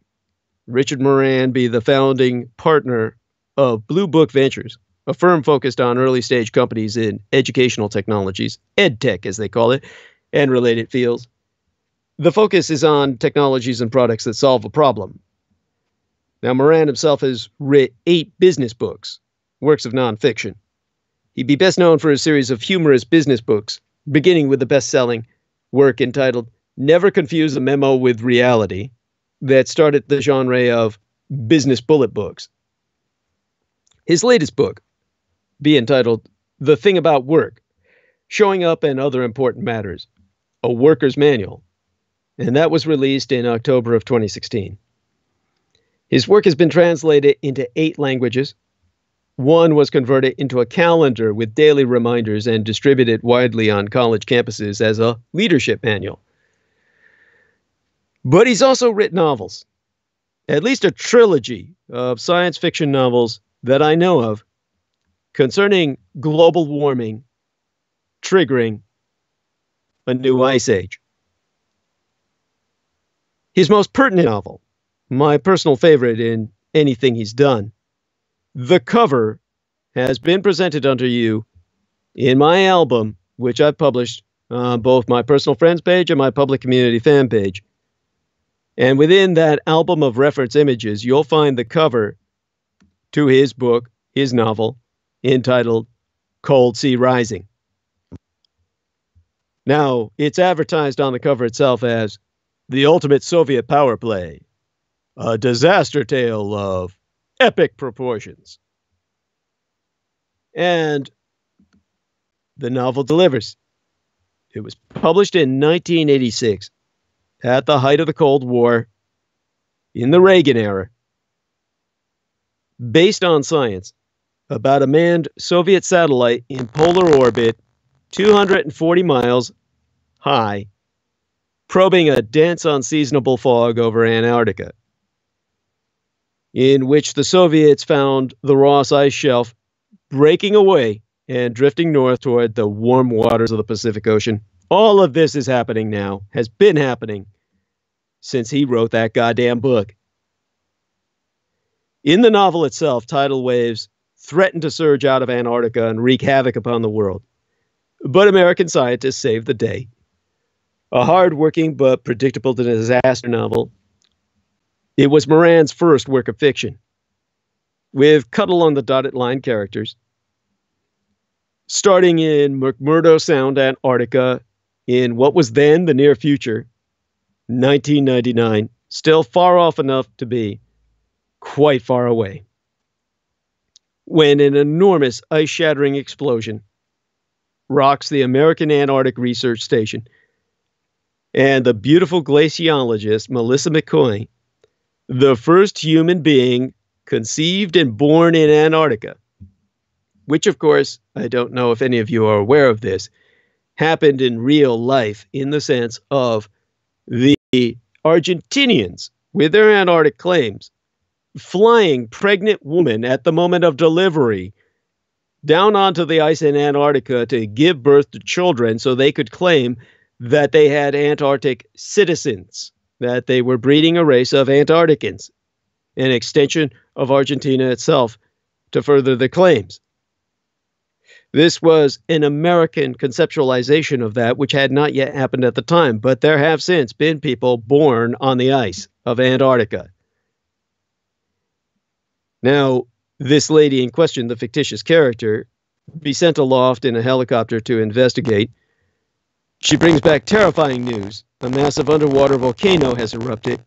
Richard Moran be the founding partner of Blue Book Ventures, a firm focused on early-stage companies in educational technologies, EdTech as they call it, and related fields. The focus is on technologies and products that solve a problem. Now, Moran himself has written 8 business books, works of nonfiction. He'd be best known for a series of humorous business books, beginning with the best-selling work entitled Never Confuse a Memo with Reality, that started the genre of business bullet books. His latest book, be entitled The Thing About Work, Showing Up and Other Important Matters, a Worker's Manual, and that was released in October of 2016. His work has been translated into 8 languages. One was converted into a calendar with daily reminders and distributed widely on college campuses as a leadership manual. But he's also written novels, at least a trilogy of science fiction novels that I know of concerning global warming triggering a new ice age. His most pertinent novel, my personal favorite in anything he's done, The Cover, has been presented unto you in my album, which I've published on both my personal friends page and my public community fan page. And within that album of reference images, you'll find the cover to his book, his novel, entitled Cold Sea Rising. Now, it's advertised on the cover itself as the ultimate Soviet power play, a disaster tale of epic proportions. And the novel delivers. It was published in 1986, at the height of the Cold War, in the Reagan era, based on science, about a manned Soviet satellite in polar orbit, 240 miles high, probing a dense, unseasonable fog over Antarctica, in which the Soviets found the Ross Ice Shelf breaking away and drifting north toward the warm waters of the Pacific Ocean. All of this is happening now, has been happening since he wrote that goddamn book. In the novel itself, tidal waves threaten to surge out of Antarctica and wreak havoc upon the world. But American scientists saved the day. A hard-working but predictable disaster novel, it was Moran's first work of fiction, with cut-along-the-dotted-line characters, starting in McMurdo Sound, Antarctica, in what was then the near future, 1999, still far off enough to be quite far away, when an enormous ice-shattering explosion rocks the American Antarctic Research Station, and the beautiful glaciologist Melissa McCoy, the first human being conceived and born in Antarctica, which, of course, I don't know if any of you are aware of this, happened in real life in the sense of the Argentinians, with their Antarctic claims, flying pregnant women at the moment of delivery down onto the ice in Antarctica to give birth to children so they could claim that they had Antarctic citizens, that they were breeding a race of Antarcticans, an extension of Argentina itself to further the claims. This was an American conceptualization of that, which had not yet happened at the time, but there have since been people born on the ice of Antarctica. Now, this lady in question, the fictitious character, be sent aloft in a helicopter to investigate. She brings back terrifying news. A massive underwater volcano has erupted,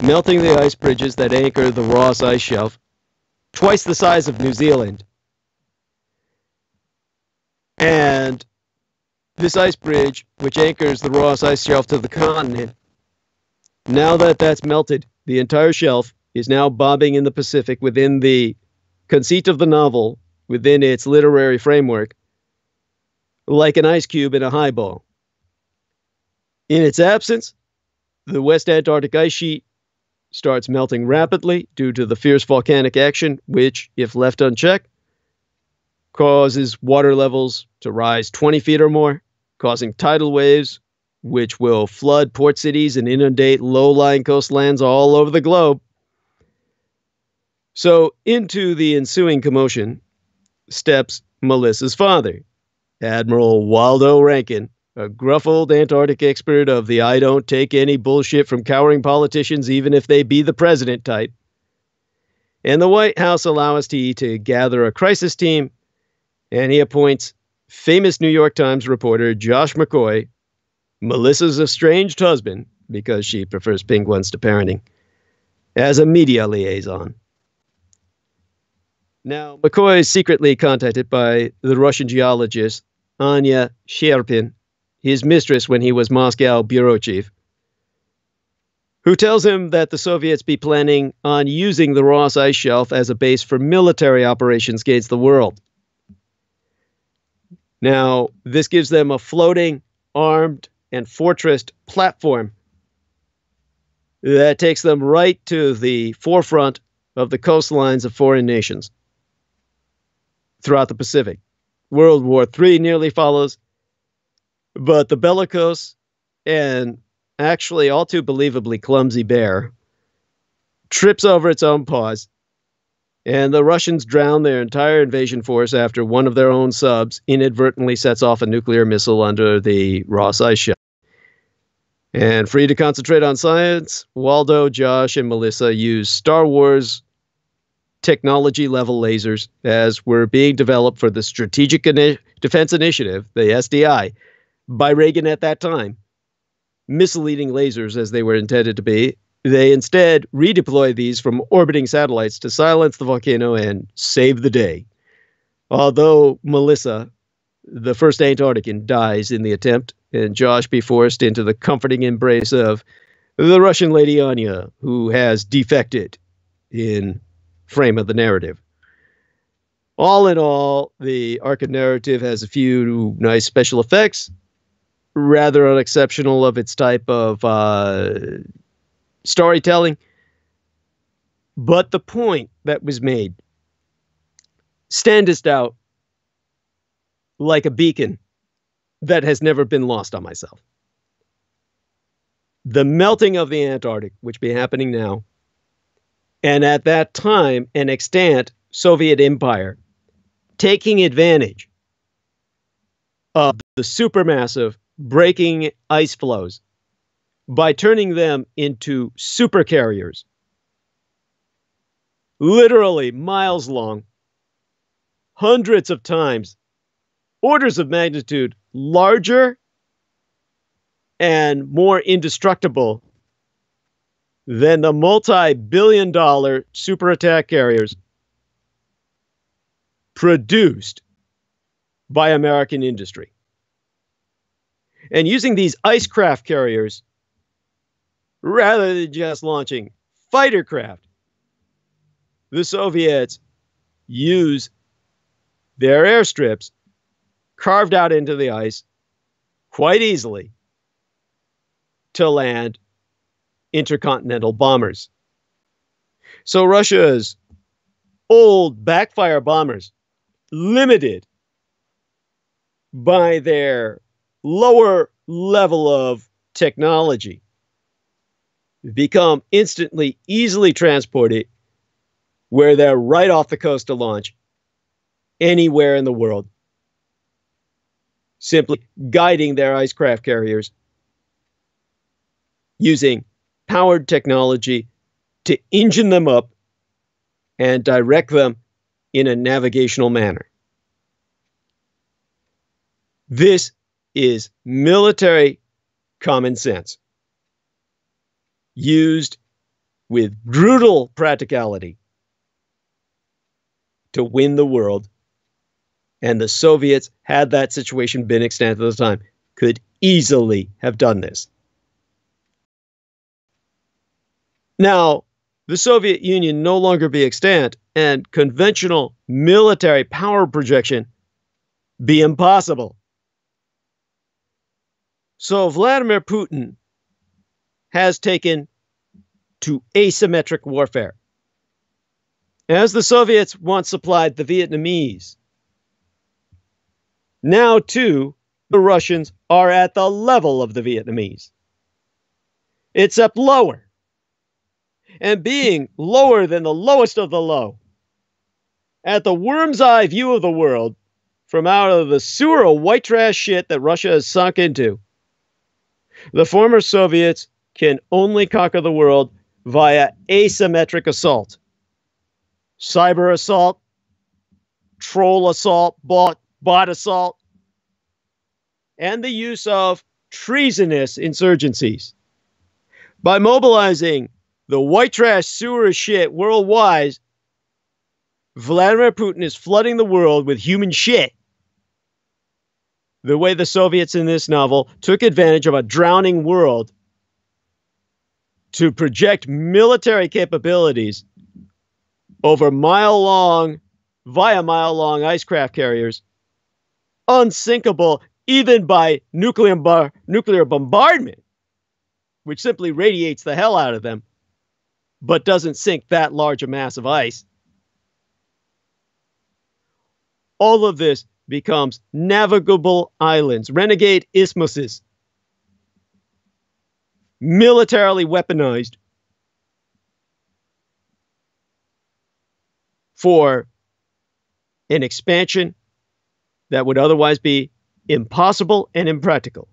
melting the ice bridges that anchor the Ross Ice Shelf, twice the size of New Zealand. And this ice bridge, which anchors the Ross Ice Shelf to the continent, Now that that's melted, the entire shelf is now bobbing in the Pacific within the conceit of the novel, within its literary framework, like an ice cube in a highball. In its absence, the West Antarctic ice sheet starts melting rapidly due to the fierce volcanic action, which, if left unchecked, causes water levels to rise 20 feet or more, causing tidal waves, which will flood port cities and inundate low-lying coastlands all over the globe. So into the ensuing commotion steps Melissa's father, Admiral Waldo Rankin, a gruff old Antarctic expert of the I don't take any bullshit from cowering politicians even if they be the president type. And the White House allows LIVESTream to gather a crisis team, and he appoints famous New York Times reporter Josh McCoy, Melissa's estranged husband, because she prefers penguins to parenting, as a media liaison. Now, McCoy is secretly contacted by the Russian geologist Anya Sherpin, his mistress when he was Moscow bureau chief, who tells him that the Soviets be planning on using the Ross Ice Shelf as a base for military operations against the world. Now, this gives them a floating, armed, and fortressed platform that takes them right to the forefront of the coastlines of foreign nations throughout the Pacific. World War III nearly follows, but the bellicose and actually all too believably clumsy bear trips over its own paws, and the Russians drown their entire invasion force after one of their own subs inadvertently sets off a nuclear missile under the Ross Ice Shelf. And free to concentrate on science, Waldo, Josh, and Melissa use Star Wars technology-level lasers as were being developed for the Strategic Defense Initiative, the SDI, by Reagan at that time. Misleading lasers as they were intended to be. They instead redeploy these from orbiting satellites to silence the volcano and save the day. Although Melissa, the first Antarctican, dies in the attempt, and Josh be forced into the comforting embrace of the Russian lady Anya, who has defected in frame of the narrative. All in all, the arc of narrative has a few nice special effects, rather unexceptional of its type of storytelling. But the point that was made standeth out like a beacon that has never been lost on myself. The melting of the Antarctic, which be happening now, and at that time, an extant Soviet empire taking advantage of the supermassive breaking ice flows by turning them into supercarriers, literally miles long, hundreds of times, orders of magnitude larger and more indestructible than the multi-billion-dollar super attack carriers produced by American industry. And using these icecraft carriers, rather than just launching fighter craft, the Soviets use their airstrips carved out into the ice quite easily to land intercontinental bombers. So Russia's old backfire bombers, limited by their lower level of technology, become instantly, easily transported where they're right off the coast to launch anywhere in the world, simply guiding their icecraft carriers using powered technology to engine them up and direct them in a navigational manner. This is military common sense, used with brutal practicality to win the world. And the Soviets, had that situation been extant at the time, could easily have done this. Now, the Soviet Union no longer be extant, and conventional military power projection be impossible. So Vladimir Putin has taken to asymmetric warfare. As the Soviets once supplied the Vietnamese, now too the Russians are at the level of the Vietnamese, except lower. And being lower than the lowest of the low, at the worm's eye view of the world, from out of the sewer of white trash shit that Russia has sunk into, the former Soviets can only conquer the world via asymmetric assault. Cyber assault, troll assault, bot assault, and the use of treasonous insurgencies. By mobilizing the white trash sewer of shit worldwide, Vladimir Putin is flooding the world with human shit. The way the Soviets in this novel took advantage of a drowning world to project military capabilities over via mile-long icecraft carriers, unsinkable even by nuclear bombardment, which simply radiates the hell out of them, but doesn't sink that large a mass of ice. All of this becomes navigable islands, renegade isthmuses, militarily weaponized for an expansion that would otherwise be impossible and impractical.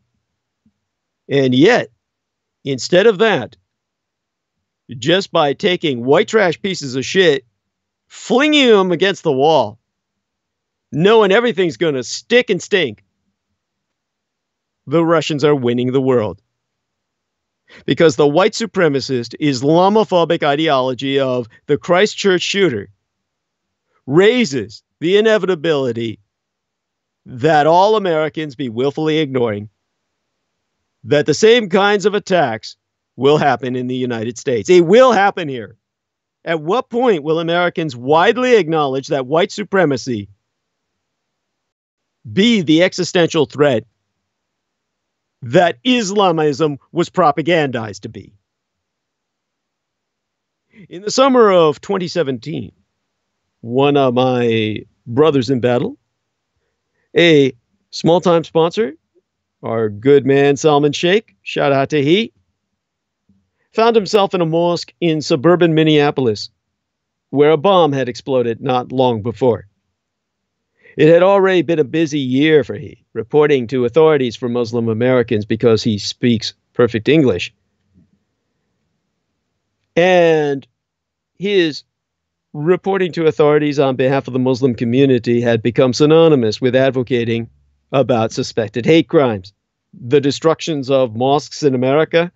And yet, instead of that, just by taking white trash pieces of shit, flinging them against the wall, knowing everything's going to stick and stink, the Russians are winning the world. Because the white supremacist, Islamophobic ideology of the Christchurch shooter raises the inevitability that all Americans be willfully ignoring that the same kinds of attacks will happen in the United States. It will happen here. At what point will Americans widely acknowledge that white supremacy be the existential threat that Islamism was propagandized to be? In the summer of 2017, one of my brothers in battle, a small-time sponsor, our good man Salman Sheikh, shout out to he, found himself in a mosque in suburban Minneapolis where a bomb had exploded not long before. It had already been a busy year for he, reporting to authorities for Muslim Americans because he speaks perfect English. And his reporting to authorities on behalf of the Muslim community had become synonymous with advocating about suspected hate crimes, the destructions of mosques in America,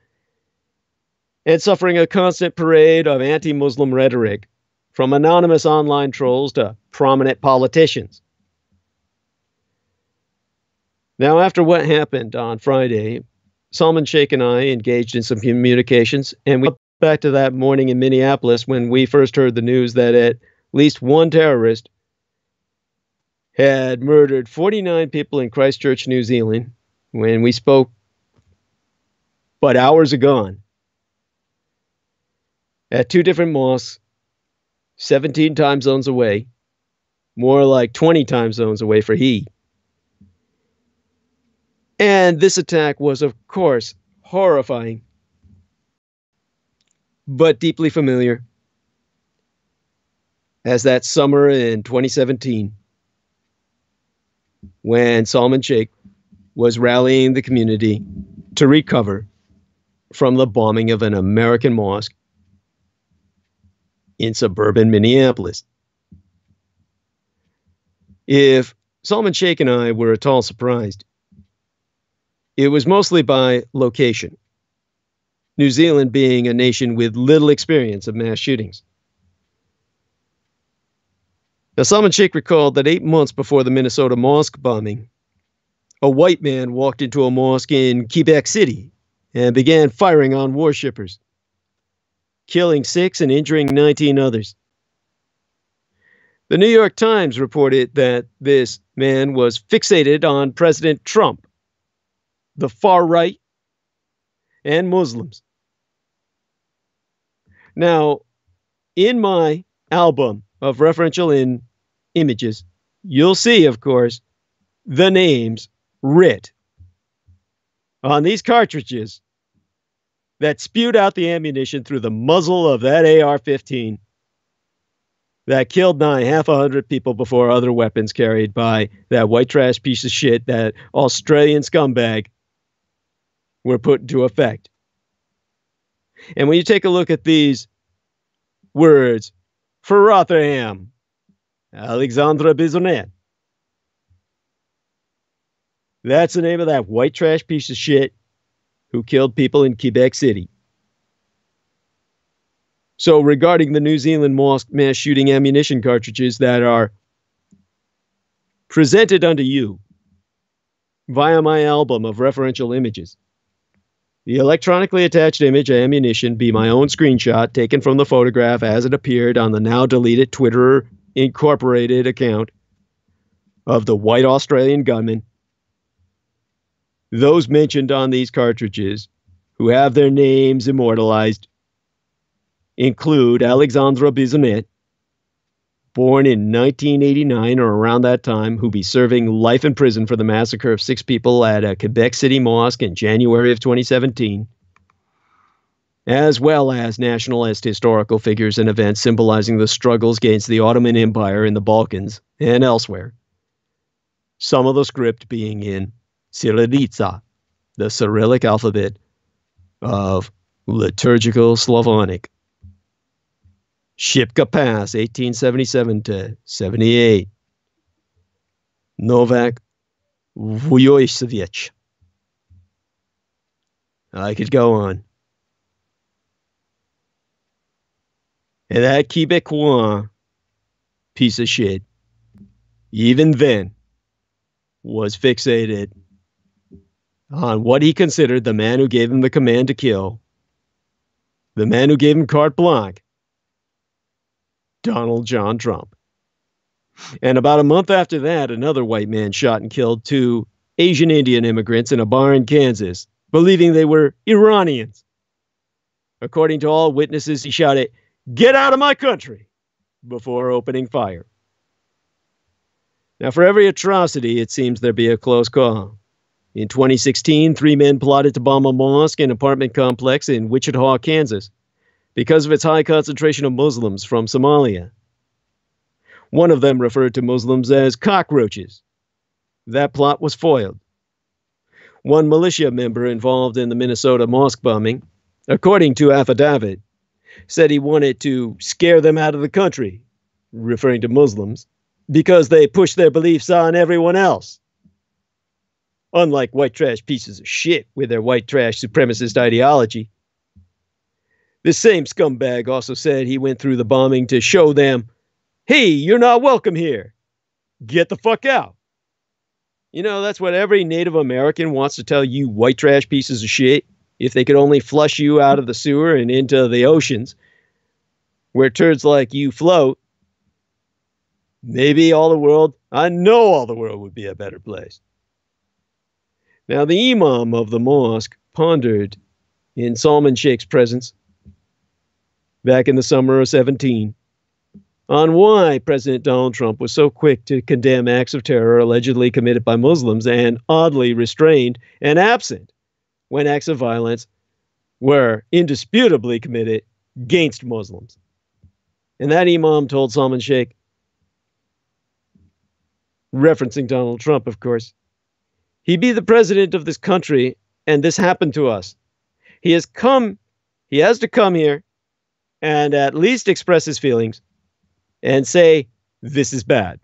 and suffering a constant parade of anti-Muslim rhetoric from anonymous online trolls to prominent politicians. Now, after what happened on Friday, Salman Sheikh and I engaged in some communications, and we went back to that morning in Minneapolis when we first heard the news that at least one terrorist had murdered 49 people in Christchurch, New Zealand, when we spoke but hours ago at two different mosques, 17 time zones away, more like 20 time zones away for he. And this attack was, of course, horrifying, but deeply familiar as that summer in 2017 when Salman Sheikh was rallying the community to recover from the bombing of an American mosque in suburban Minneapolis. If Salman Sheikh and I were at all surprised, it was mostly by location, New Zealand being a nation with little experience of mass shootings. Now, Salman Sheikh recalled that 8 months before the Minnesota mosque bombing, a white man walked into a mosque in Quebec City and began firing on worshippers, killing 6 and injuring 19 others. The New York Times reported that this man was fixated on President Trump, the far right, and Muslims. Now, in my album of referential images, you'll see, of course, the names writ on these cartridges that spewed out the ammunition through the muzzle of that AR-15 that killed nigh half 100 people before other weapons carried by that white trash piece of shit, that Australian scumbag, were put into effect. And when you take a look at these words, for Rotherham, Alexandre Bisonnet, that's the name of that white trash piece of shit who killed people in Quebec City. So regarding the New Zealand mass shooting ammunition cartridges that are presented unto you via my album of referential images, the electronically attached image ammunition be my own screenshot taken from the photograph as it appeared on the now deleted Twitter Incorporated account of the white Australian gunman. Those mentioned on these cartridges who have their names immortalized include Alexandre Bisonnet, born in 1989 or around that time, who be serving life in prison for the massacre of 6 people at a Quebec City mosque in January of 2017, as well as nationalist historical figures and events symbolizing the struggles against the Ottoman Empire in the Balkans and elsewhere. Some of the script being in Cyrillica, the Cyrillic alphabet of liturgical Slavonic. Shipka Pass, 1877 to 78. Novak Vujocevic. I could go on. And that Quebecois piece of shit, even then, was fixated on what he considered the man who gave him the command to kill, the man who gave him carte blanche, Donald John Trump. And about a month after that, another white man shot and killed 2 Asian Indian immigrants in a bar in Kansas, believing they were Iranians. According to all witnesses, he shouted, "Get out of my country," before opening fire. Now, for every atrocity, it seems there be a close call. In 2016, 3 men plotted to bomb a mosque and apartment complex in Wichita, Kansas, because of its high concentration of Muslims from Somalia. One of them referred to Muslims as cockroaches. That plot was foiled. One militia member involved in the Minnesota mosque bombing, according to affidavit, said he wanted to scare them out of the country, referring to Muslims, because they push their beliefs on everyone else. Unlike white trash pieces of shit with their white trash supremacist ideology. This same scumbag also said he went through the bombing to show them, hey, you're not welcome here. Get the fuck out. You know, that's what every Native American wants to tell you white trash pieces of shit. If they could only flush you out of the sewer and into the oceans, where turds like you float, maybe all the world, I know all the world would be a better place. Now, the imam of the mosque pondered in Salman Sheikh's presence back in the summer of 17 on why President Donald Trump was so quick to condemn acts of terror allegedly committed by Muslims and oddly restrained and absent when acts of violence were indisputably committed against Muslims. And that imam told Salman Sheikh, referencing Donald Trump, of course, he be the president of this country, and this happened to us. He has to come here and at least express his feelings and say, this is bad.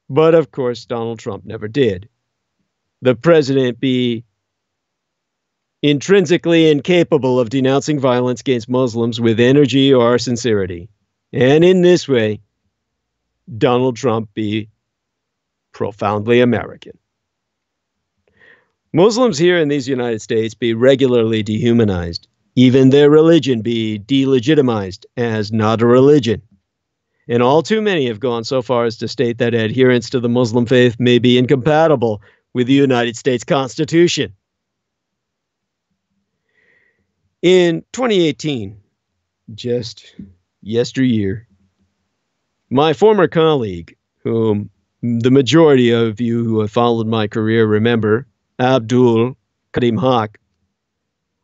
But of course, Donald Trump never did. The president be intrinsically incapable of denouncing violence against Muslims with energy or sincerity. And in this way, Donald Trump be profoundly American. Muslims here in these United States be regularly dehumanized even their religion be delegitimized as not a religion. And all too many have gone so far as to state that adherence to the Muslim faith may be incompatible with the United States Constitution. In 2018, just yesteryear, my former colleague, whom the majority of you who have followed my career remember, Abdul Karim Haq,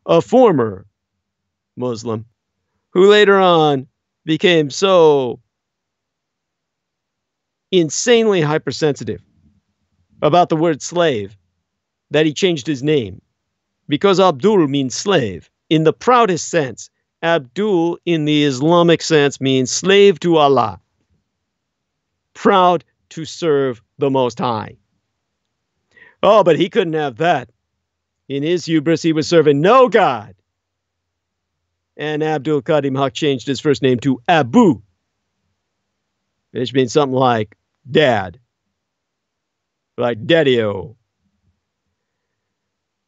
a former Muslim, who later on became so insanely hypersensitive about the word slave that he changed his name. Because Abdul means slave. In the proudest sense, Abdul in the Islamic sense means slave to Allah. Proud to serve the Most High. Oh, but he couldn't have that. In his hubris, he was serving no God. And Abdul Karim Haq changed his first name to Abu, which means something like dad, like daddy-o.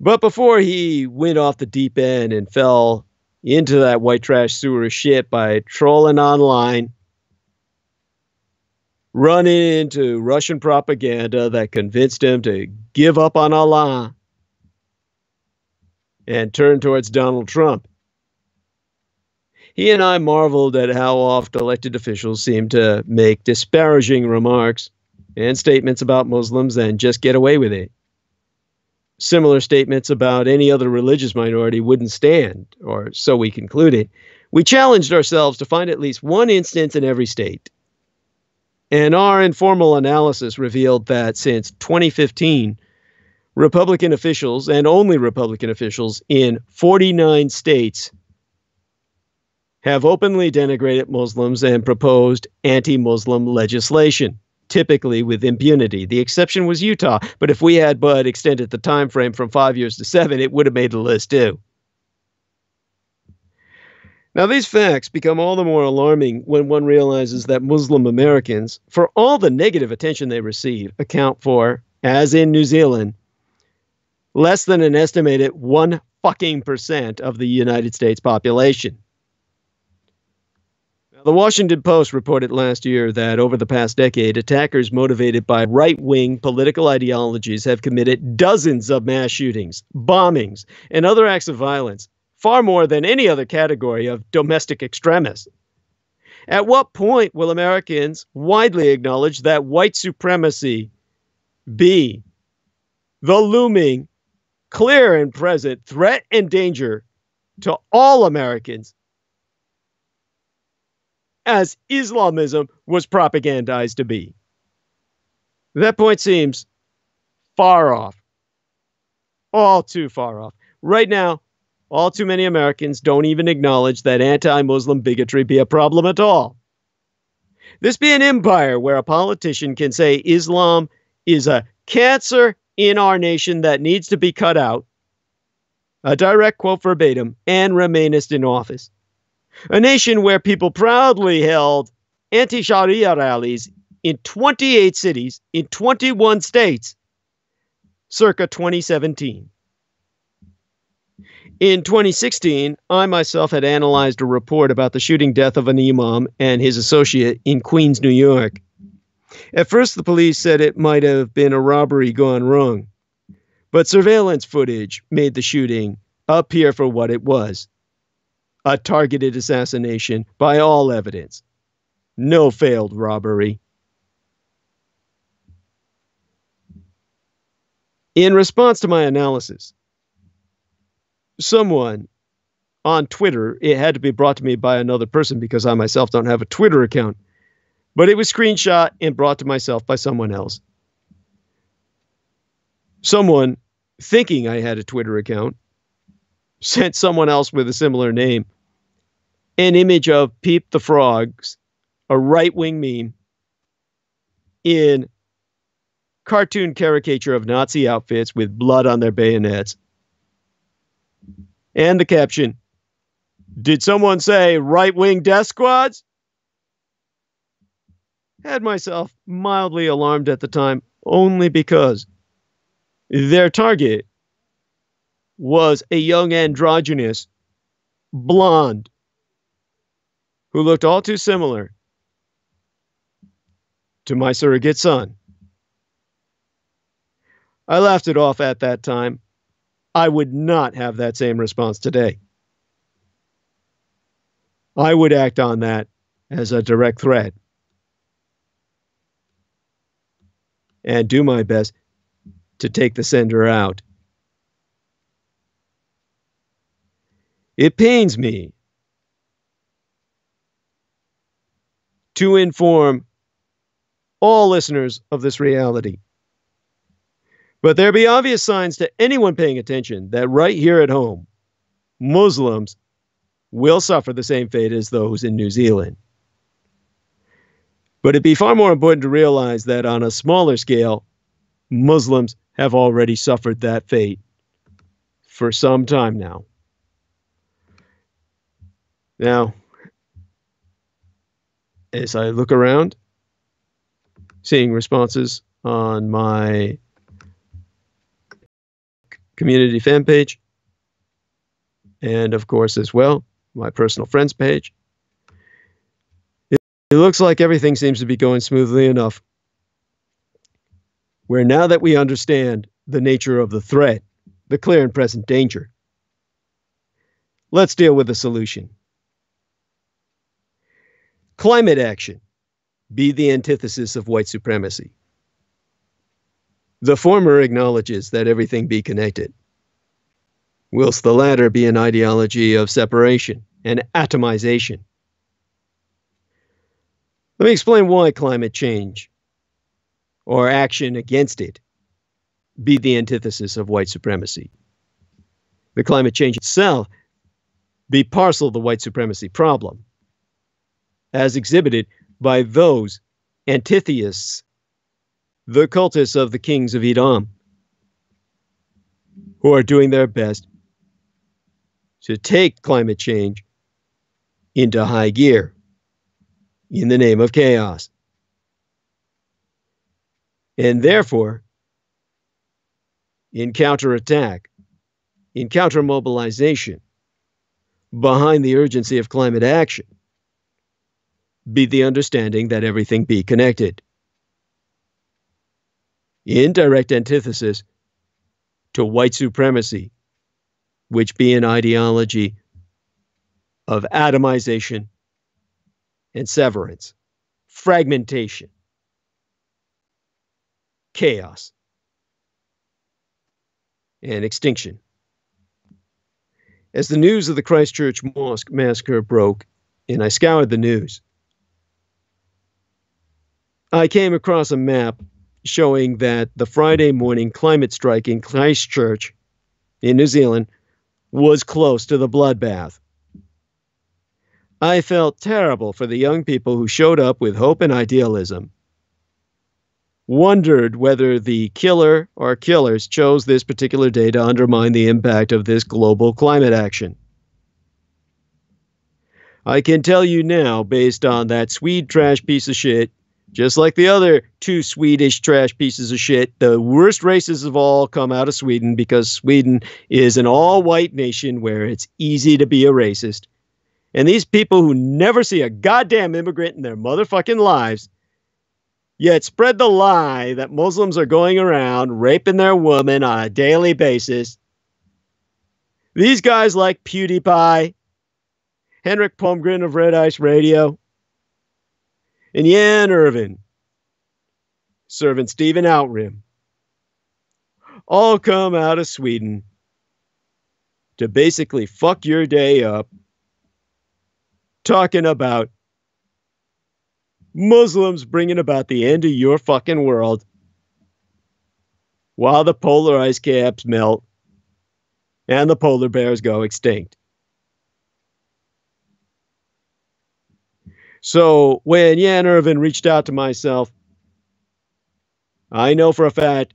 But before he went off the deep end and fell into that white trash sewer shit by trolling online, running into Russian propaganda that convinced him to give up on Allah and turn towards Donald Trump, he and I marveled at how oft elected officials seem to make disparaging remarks and statements about Muslims and just get away with it. Similar statements about any other religious minority wouldn't stand, or so we concluded. We challenged ourselves to find at least one instance in every state. And our informal analysis revealed that since 2015, Republican officials, and only Republican officials, in 49 states have openly denigrated Muslims and proposed anti-Muslim legislation, typically with impunity. The exception was Utah, but if we had but extended the time frame from 5 years to 7, it would have made the list too. Now, these facts become all the more alarming when one realizes that Muslim Americans, for all the negative attention they receive, account for, as in New Zealand, less than an estimated 1% of the United States population. The Washington Post reported last year that over the past decade, attackers motivated by right-wing political ideologies have committed dozens of mass shootings, bombings, and other acts of violence, far more than any other category of domestic extremists. At what point will Americans widely acknowledge that white supremacy be the looming, clear and present threat and danger to all Americans, as Islamism was propagandized to be? That point seems far off. All too far off. Right now, all too many Americans don't even acknowledge that anti-Muslim bigotry be a problem at all. This be an empire where a politician can say Islam is a cancer in our nation that needs to be cut out, a direct quote verbatim, and remainest in office. A nation where people proudly held anti-Sharia rallies in 28 cities in 21 states circa 2017. In 2016, I myself had analyzed a report about the shooting death of an imam and his associate in Queens, New York. At first, the police said it might have been a robbery gone wrong, but surveillance footage made the shooting appear for what it was: a targeted assassination by all evidence. No failed robbery. In response to my analysis, someone on Twitter, it had to be brought to me by another person because I myself don't have a Twitter account, but it was screenshot and brought to myself by someone else. Someone, thinking I had a Twitter account, sent someone else with a similar name an image of Peep the Frogs, a right-wing meme, in cartoon caricature of Nazi outfits with blood on their bayonets. And the caption, "Did someone say right-wing death squads?" Had myself mildly alarmed at the time, only because their target was a young androgynous blonde, who looked all too similar to my surrogate son. I laughed it off at that time. I would not have that same response today. I would act on that as a direct threat and do my best to take the sender out. It pains me to inform all listeners of this reality, but there be obvious signs to anyone paying attention that right here at home, Muslims will suffer the same fate as those in New Zealand. But it'd be far more important to realize that on a smaller scale, Muslims have already suffered that fate for some time now. Now, as I look around, seeing responses on my community fan page, and of course as well, my personal friends page, it looks like everything seems to be going smoothly enough, where now that we understand the nature of the threat, the clear and present danger, let's deal with the solution. Climate action be the antithesis of white supremacy. The former acknowledges that everything be connected, whilst the latter be an ideology of separation and atomization. Let me explain why climate change, or action against it, be the antithesis of white supremacy. The climate change itself be parcel of the white supremacy problem, as exhibited by those antitheists, the cultists of the kings of Edom, who are doing their best to take climate change into high gear in the name of chaos. And therefore, in counterattack, in counter-mobilization, behind the urgency of climate action, be the understanding that everything be connected. In direct antithesis to white supremacy, which be an ideology of atomization and severance, fragmentation, chaos, and extinction. As the news of the Christchurch Mosque massacre broke, and I scoured the news, I came across a map showing that the Friday morning climate strike in Christchurch in New Zealand was close to the bloodbath. I felt terrible for the young people who showed up with hope and idealism, wondered whether the killer or killers chose this particular day to undermine the impact of this global climate action. I can tell you now, based on that Swede trash piece of shit, just like the other two Swedish trash pieces of shit, the worst races of all come out of Sweden, because Sweden is an all-white nation where it's easy to be a racist. And these people who never see a goddamn immigrant in their motherfucking lives, yet spread the lie that Muslims are going around raping their women on a daily basis. These guys like PewDiePie, Henrik Palmgren of Red Ice Radio, and Jan Irvin, serving Stephen Outrim, all come out of Sweden to basically fuck your day up, talking about Muslims bringing about the end of your fucking world while the polar ice caps melt and the polar bears go extinct. So when Jan Irvin reached out to myself, I know for a fact,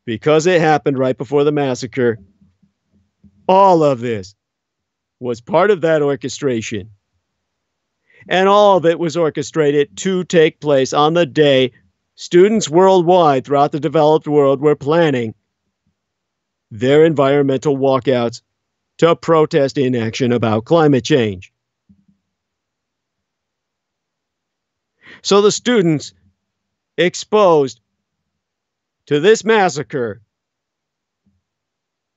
because it happened right before the massacre, all of this was part of that orchestration. And all of it was orchestrated to take place on the day students worldwide throughout the developed world were planning their environmental walkouts to protest inaction about climate change. So the students exposed to this massacre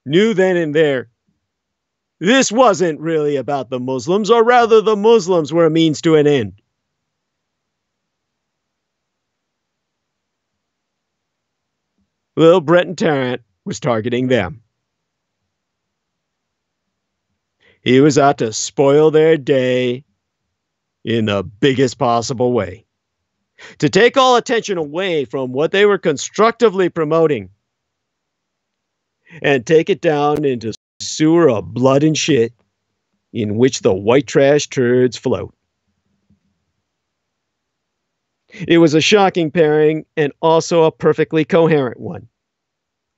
knew then and there this wasn't really about the Muslims, or rather the Muslims were a means to an end. Little Breton Tarrant was targeting them. He was out to spoil their day in the biggest possible way, to take all attention away from what they were constructively promoting and take it down into sewer of blood and shit in which the white trash turds float. It was a shocking pairing and also a perfectly coherent one.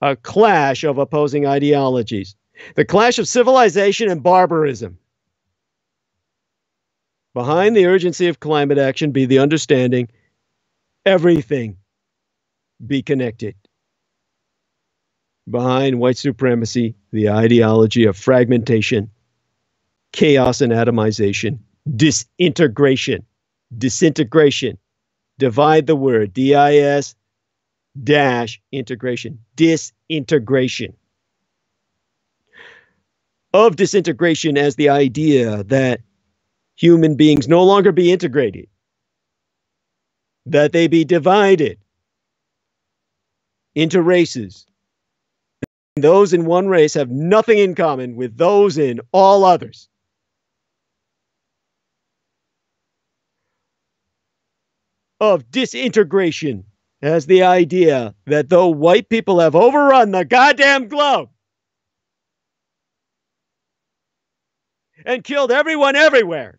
A clash of opposing ideologies. The clash of civilization and barbarism. Behind the urgency of climate action be the understanding everything be connected. Behind white supremacy, the ideology of fragmentation, chaos and atomization, disintegration, divide the word, D-I-S-integration, disintegration. Of disintegration as the idea that human beings no longer be integrated, that they be divided into races. Those in one race have nothing in common with those in all others. Of disintegration as the idea that though white people have overrun the goddamn globe and killed everyone everywhere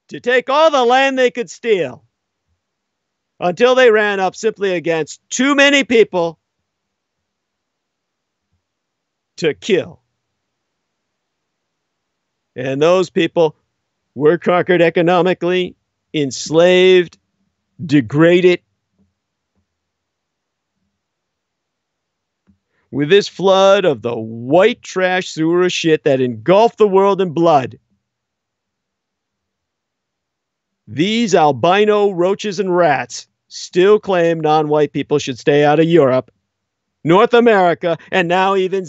to take all the land they could steal until they ran up simply against too many people to kill. And those people were conquered economically, enslaved, degraded. With this flood of the white trash sewer shit that engulfed the world in blood, these albino roaches and rats still claim non-white people should stay out of Europe, North America, and now even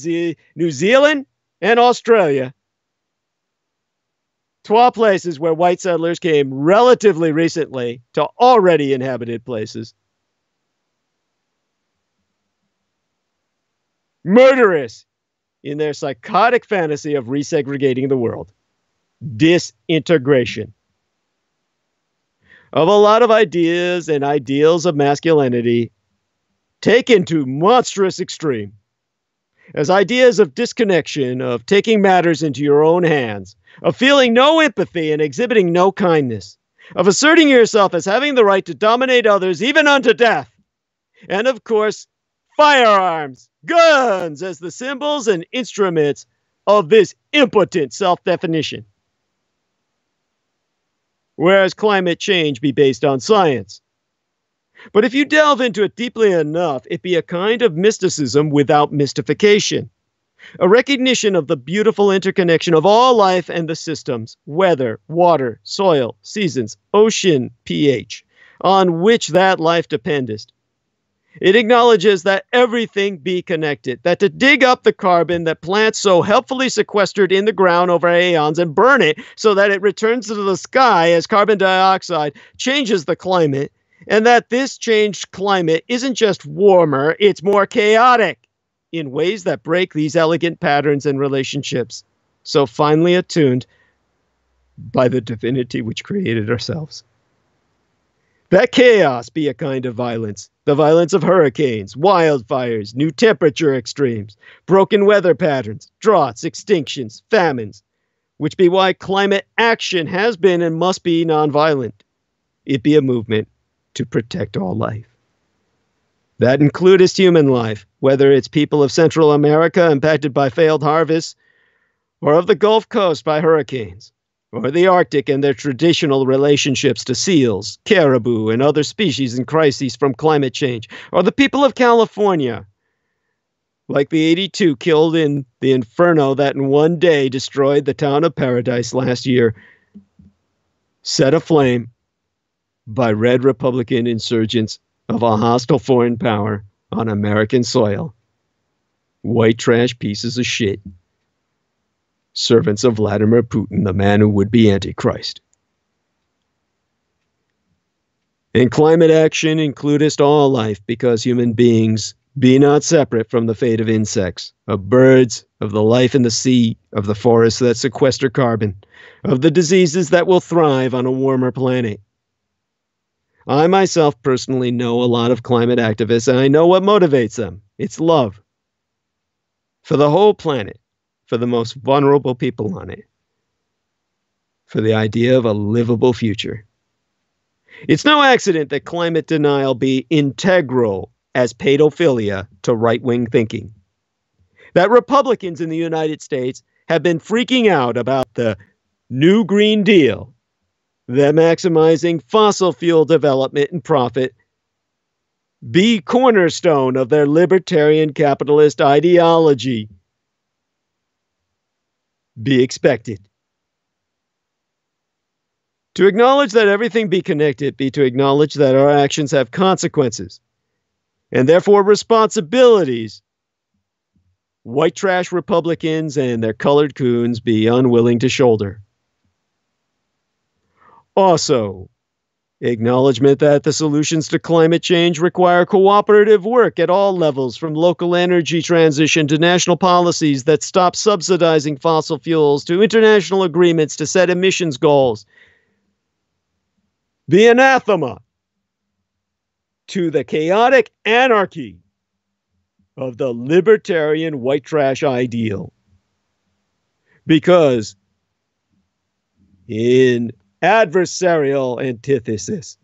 New Zealand and Australia. 12 places where white settlers came relatively recently to already inhabited places. Murderous in their psychotic fantasy of resegregating the world. Disintegration of a lot of ideas and ideals of masculinity taken to monstrous extreme. As ideas of disconnection, of taking matters into your own hands, of feeling no empathy and exhibiting no kindness, of asserting yourself as having the right to dominate others even unto death, and of course, firearms, guns as the symbols and instruments of this impotent self-definition. Whereas climate change be based on science. But if you delve into it deeply enough, it be a kind of mysticism without mystification. A recognition of the beautiful interconnection of all life and the systems, weather, water, soil, seasons, ocean, pH, on which that life dependeth. It acknowledges that everything be connected, that to dig up the carbon that plants so helpfully sequestered in the ground over aeons and burn it so that it returns to the sky as carbon dioxide changes the climate, and that this changed climate isn't just warmer, it's more chaotic in ways that break these elegant patterns and relationships, so finely attuned by the divinity which created ourselves. That chaos be a kind of violence, the violence of hurricanes, wildfires, new temperature extremes, broken weather patterns, droughts, extinctions, famines, which be why climate action has been and must be nonviolent. It be a movement to protect all life. That includeth human life, whether it's people of Central America impacted by failed harvests, or of the Gulf Coast by hurricanes, or the Arctic and their traditional relationships to seals, caribou, and other species in crises from climate change, or the people of California, like the 82 killed in the inferno that in one day destroyed the town of Paradise last year, set aflame by red Republican insurgents of a hostile foreign power on American soil. White trash pieces of shit. Servants of Vladimir Putin, the man who would be Antichrist. And climate action includest all life, because human beings be not separate from the fate of insects, of birds, of the life in the sea, of the forests that sequester carbon, of the diseases that will thrive on a warmer planet. I myself personally know a lot of climate activists, and I know what motivates them. It's love. For the whole planet, for the most vulnerable people on it, for the idea of a livable future. It's no accident that climate denial be integral as pedophilia to right-wing thinking. That Republicans in the United States have been freaking out about the New Green Deal, that maximizing fossil fuel development and profit be cornerstone of their libertarian capitalist ideology. Be expected. To acknowledge that everything be connected be to acknowledge that our actions have consequences, and therefore responsibilities. White trash Republicans and their colored coons be unwilling to shoulder. Also, acknowledgement that the solutions to climate change require cooperative work at all levels, from local energy transition to national policies that stop subsidizing fossil fuels, to international agreements to set emissions goals. Be anathema to the chaotic anarchy of the libertarian white trash ideal. Because in adversarial antithesis,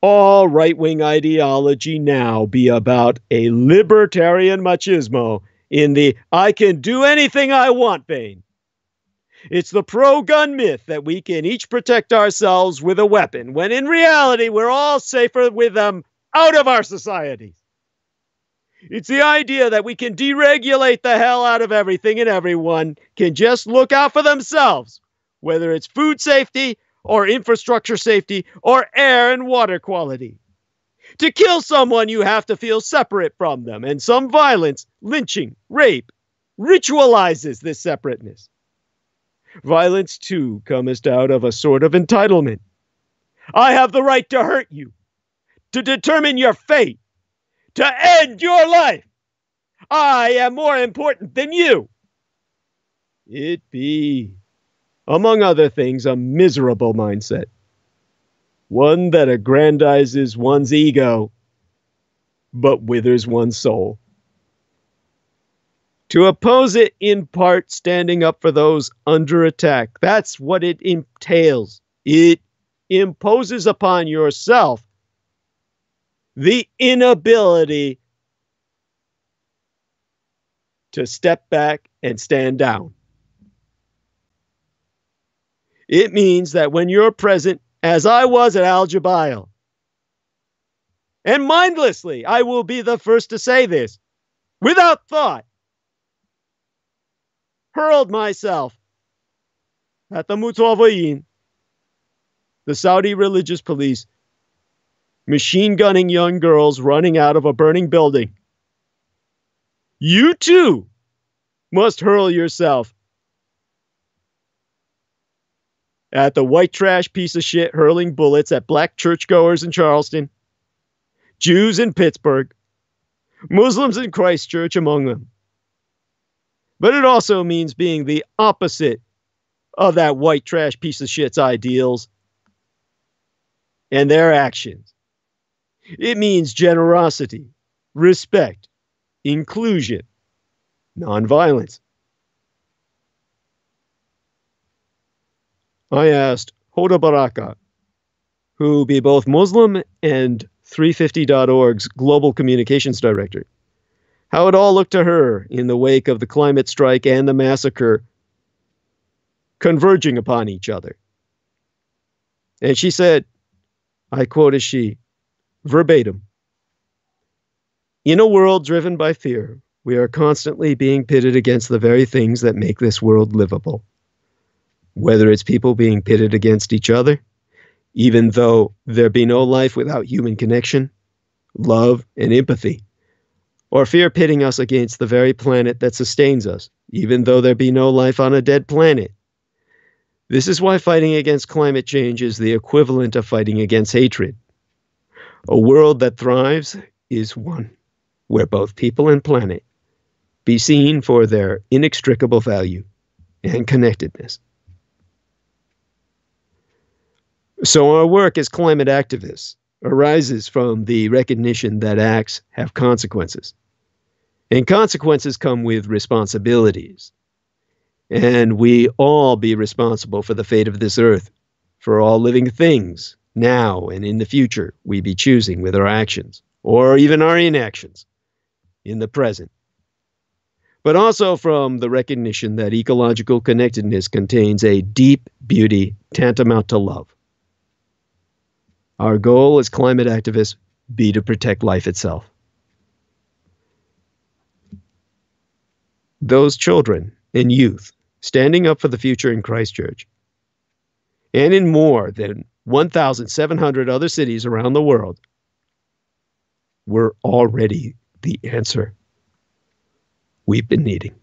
all right-wing ideology now be about a libertarian machismo in the I can do anything I want vein. It's the pro-gun myth that we can each protect ourselves with a weapon, when in reality we're all safer with them out of our societies. It's the idea that we can deregulate the hell out of everything and everyone can just look out for themselves, whether it's food safety or infrastructure safety or air and water quality. To kill someone, you have to feel separate from them, and some violence, lynching, rape, ritualizes this separateness. Violence, too, comest out of a sort of entitlement. I have the right to hurt you, to determine your fate, to end your life. I am more important than you. It be, among other things, a miserable mindset. One that aggrandizes one's ego, but withers one's soul. To oppose it, in part, standing up for those under attack. That's what it entails. It imposes upon yourself the inability to step back and stand down. It means that when you're present, as I was at Al-Jabail, and mindlessly, I will be the first to say this, without thought, hurled myself at the Mutawayin, the Saudi religious police, machine gunning young girls running out of a burning building. You too must hurl yourself at the white trash piece of shit hurling bullets at black churchgoers in Charleston, Jews in Pittsburgh, Muslims in Christchurch among them. But it also means being the opposite of that white trash piece of shit's ideals and their actions. It means generosity, respect, inclusion, nonviolence. I asked Hoda Baraka, who be both Muslim and 350.org's global communications director, how it all looked to her in the wake of the climate strike and the massacre converging upon each other. And she said, I quote as she, verbatim, In a world driven by fear, we are constantly being pitted against the very things that make this world livable. Whether it's people being pitted against each other, even though there be no life without human connection, love, and empathy, or fear pitting us against the very planet that sustains us, even though there be no life on a dead planet. This is why fighting against climate change is the equivalent of fighting against hatred. A world that thrives is one where both people and planet be seen for their inextricable value and connectedness. So our work as climate activists arises from the recognition that acts have consequences. And consequences come with responsibilities. And we all be responsible for the fate of this earth, for all living things, now and in the future, we be choosing with our actions, or even our inactions, in the present. But also from the recognition that ecological connectedness contains a deep beauty tantamount to love. Our goal as climate activists be to protect life itself. Those children and youth standing up for the future in Christchurch, and in more than 1,700 other cities around the world, were already the answer we've been needing.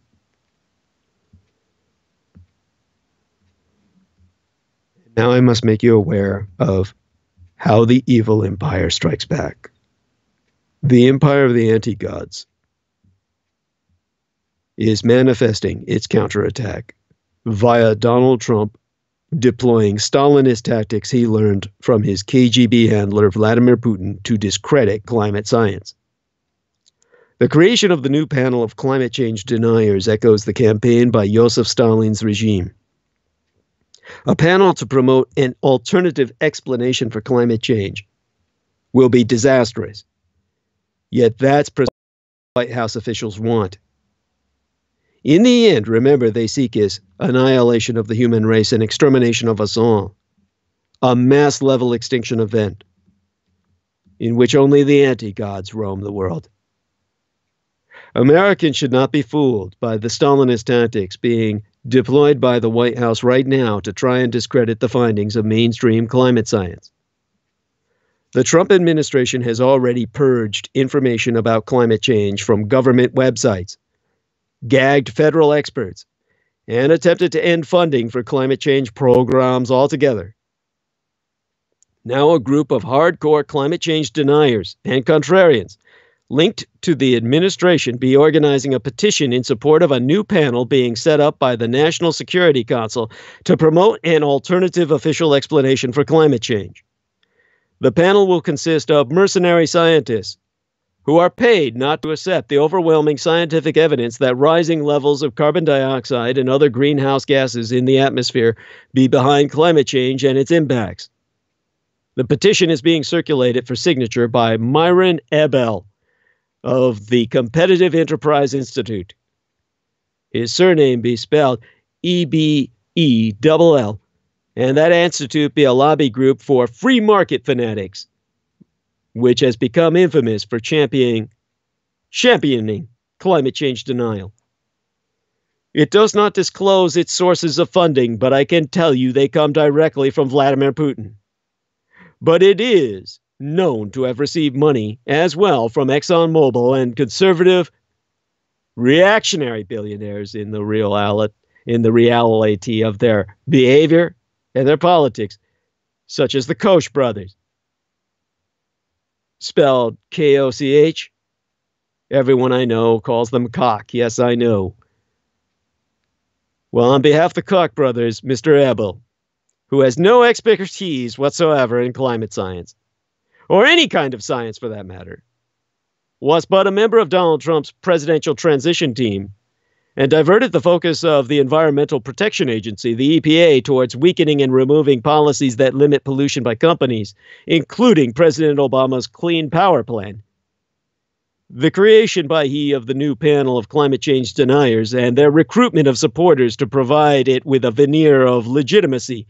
Now I must make you aware of how the evil empire strikes back. The empire of the anti-gods is manifesting its counterattack via Donald Trump deploying Stalinist tactics he learned from his KGB handler Vladimir Putin to discredit climate science. The creation of the new panel of climate change deniers echoes the campaign by Joseph Stalin's regime. A panel to promote an alternative explanation for climate change will be disastrous. Yet that's precisely what White House officials want. In the end, remember, they seek is annihilation of the human race and extermination of us all. A mass-level extinction event in which only the anti-gods roam the world. Americans should not be fooled by the Stalinist tactics being deployed by the White House right now to try and discredit the findings of mainstream climate science. The Trump administration has already purged information about climate change from government websites, gagged federal experts, and attempted to end funding for climate change programs altogether. Now a group of hardcore climate change deniers and contrarians linked to the administration be organizing a petition in support of a new panel being set up by the National Security Council to promote an alternative official explanation for climate change. The panel will consist of mercenary scientists who are paid not to accept the overwhelming scientific evidence that rising levels of carbon dioxide and other greenhouse gases in the atmosphere be behind climate change and its impacts. The petition is being circulated for signature by Myron Ebel of the Competitive Enterprise Institute. His surname be spelled E-B-E-L-L, and that institute be a lobby group for free market fanatics, which has become infamous for championing climate change denial. It does not disclose its sources of funding, but I can tell you they come directly from Vladimir Putin. But it is known to have received money as well from ExxonMobil and conservative reactionary billionaires in the reality of their behavior and their politics, such as the Koch brothers, spelled K-O-C-H. Everyone I know calls them Koch. Yes, I know. Well, on behalf of the Koch brothers, Mr. Ebel, who has no expertise whatsoever in climate science, or any kind of science for that matter, was but a member of Donald Trump's presidential transition team and diverted the focus of the Environmental Protection Agency, the EPA, towards weakening and removing policies that limit pollution by companies, including President Obama's Clean Power Plan. The creation by he of the new panel of climate change deniers and their recruitment of supporters to provide it with a veneer of legitimacy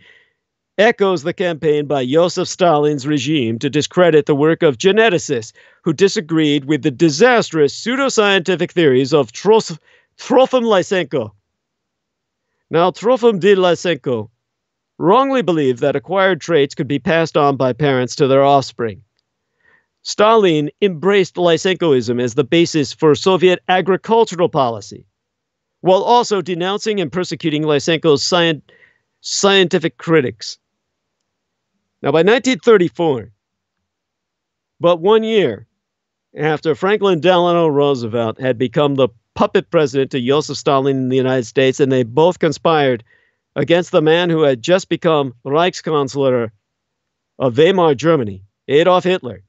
echoes the campaign by Joseph Stalin's regime to discredit the work of geneticists who disagreed with the disastrous pseudoscientific theories of Trofim Lysenko. Now, Trofim D. Lysenko wrongly believed that acquired traits could be passed on by parents to their offspring. Stalin embraced Lysenkoism as the basis for Soviet agricultural policy, while also denouncing and persecuting Lysenko's scientific critics. Now, by 1934, but 1 year after Franklin Delano Roosevelt had become the puppet president to Joseph Stalin in the United States, and they both conspired against the man who had just become Reichskanzler of Weimar Germany, Adolf Hitler.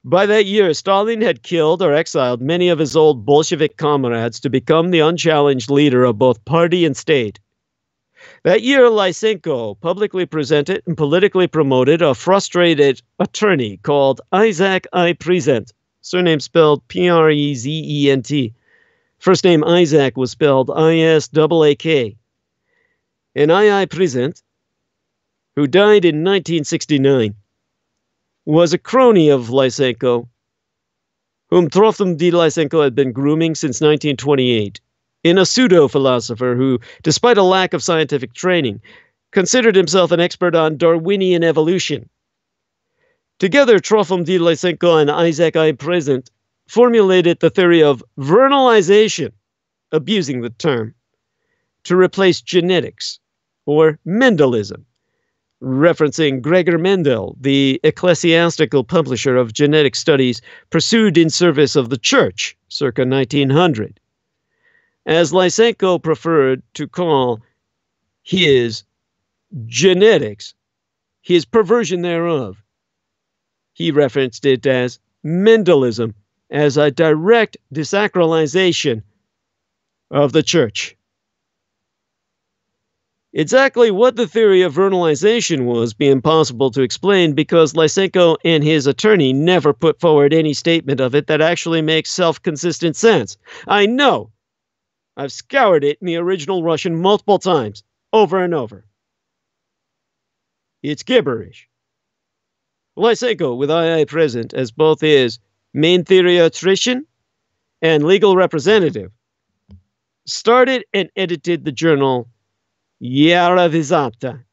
By that year, Stalin had killed or exiled many of his old Bolshevik comrades to become the unchallenged leader of both party and state. That year, Lysenko publicly presented and politically promoted a frustrated attorney called Isaac I. Prezent, surname spelled Prezent. First name Isaac was spelled Isaac. And I. Prezent, who died in 1969, was a crony of Lysenko, whom Trofim D. Lysenko had been grooming since 1928, in a pseudo-philosopher who, despite a lack of scientific training, considered himself an expert on Darwinian evolution. Together, Trofim D. Lysenko and Isaac I. Prezent formulated the theory of vernalization, abusing the term, to replace genetics, or Mendelism, referencing Gregor Mendel, the ecclesiastical publisher of genetic studies pursued in service of the church, circa 1900. As Lysenko preferred to call his genetics, his perversion thereof, he referenced it as Mendelism, as a direct desacralization of the church. Exactly what the theory of vernalization was be impossible to explain because Lysenko and his attorney never put forward any statement of it that actually makes self-consistent sense. I know. I've scoured it in the original Russian multiple times, over and over. It's gibberish. Lysenko, with II present as both his main theoretician and legal representative, started and edited the journal Yaravizata,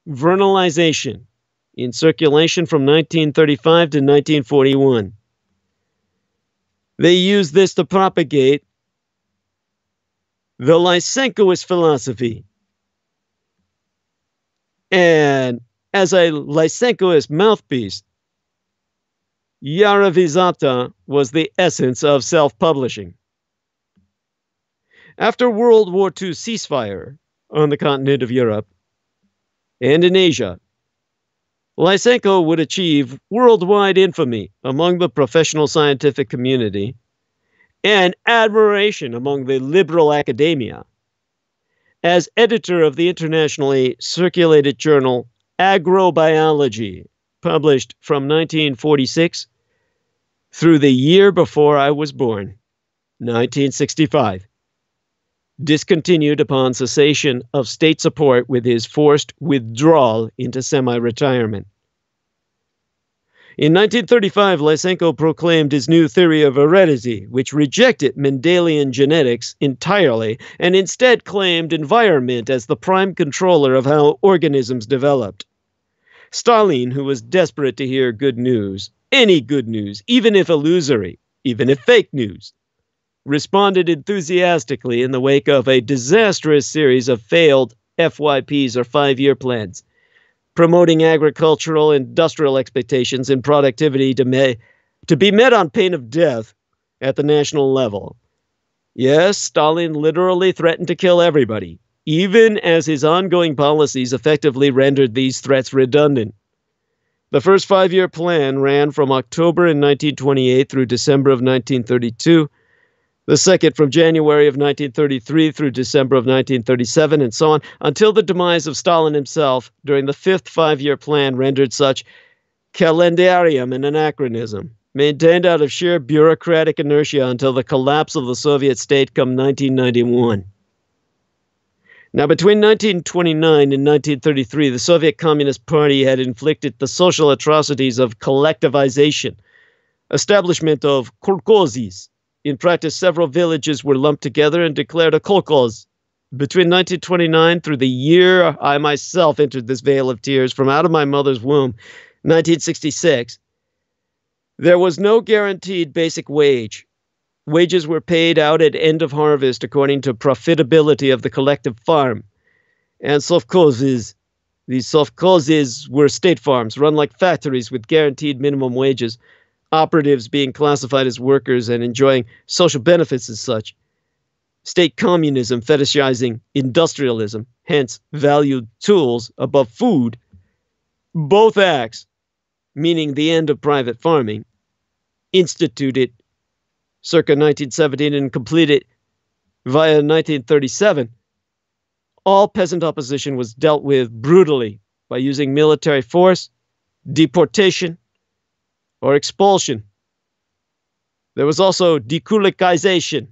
Vernalization, in circulation from 1935 to 1941. They used this to propagate the Lysenkoist philosophy. And as a Lysenkoist mouthpiece, Yaravizata was the essence of self-publishing. After World War II ceasefire on the continent of Europe and in Asia, Lysenko would achieve worldwide infamy among the professional scientific community and admiration among the liberal academia as editor of the internationally circulated journal Agrobiology, published from 1946 through the year before I was born, 1965. Discontinued upon cessation of state support with his forced withdrawal into semi-retirement. In 1935, Lysenko proclaimed his new theory of heredity, which rejected Mendelian genetics entirely and instead claimed environment as the prime controller of how organisms developed. Stalin, who was desperate to hear good news, any good news, even if illusory, even if fake news, responded enthusiastically in the wake of a disastrous series of failed FYPs or 5-year plans, promoting agricultural industrial expectations and productivity to be met on pain of death at the national level. Yes, Stalin literally threatened to kill everybody, even as his ongoing policies effectively rendered these threats redundant. The first 5-year plan ran from October in 1928 through December of 1932, the second from January of 1933 through December of 1937, and so on, until the demise of Stalin himself during the fifth 5-year plan rendered such calendarium an anachronism, maintained out of sheer bureaucratic inertia until the collapse of the Soviet state come 1991. Now, between 1929 and 1933, the Soviet Communist Party had inflicted the social atrocities of collectivization, establishment of kolkhozes. In practice, several villages were lumped together and declared a kolkhoz. Between 1929 through the year I myself entered this vale of tears from out of my mother's womb, 1966, there was no guaranteed basic wage. Wages were paid out at end of harvest according to profitability of the collective farm. And sovkhozes, these sovkhozes were state farms run like factories with guaranteed minimum wages, operatives being classified as workers and enjoying social benefits as such. State communism fetishizing industrialism, hence valued tools above food. Both acts, meaning the end of private farming, instituted circa 1917 and completed via 1937, all peasant opposition was dealt with brutally by using military force, deportation, or expulsion. There was also dekulakization.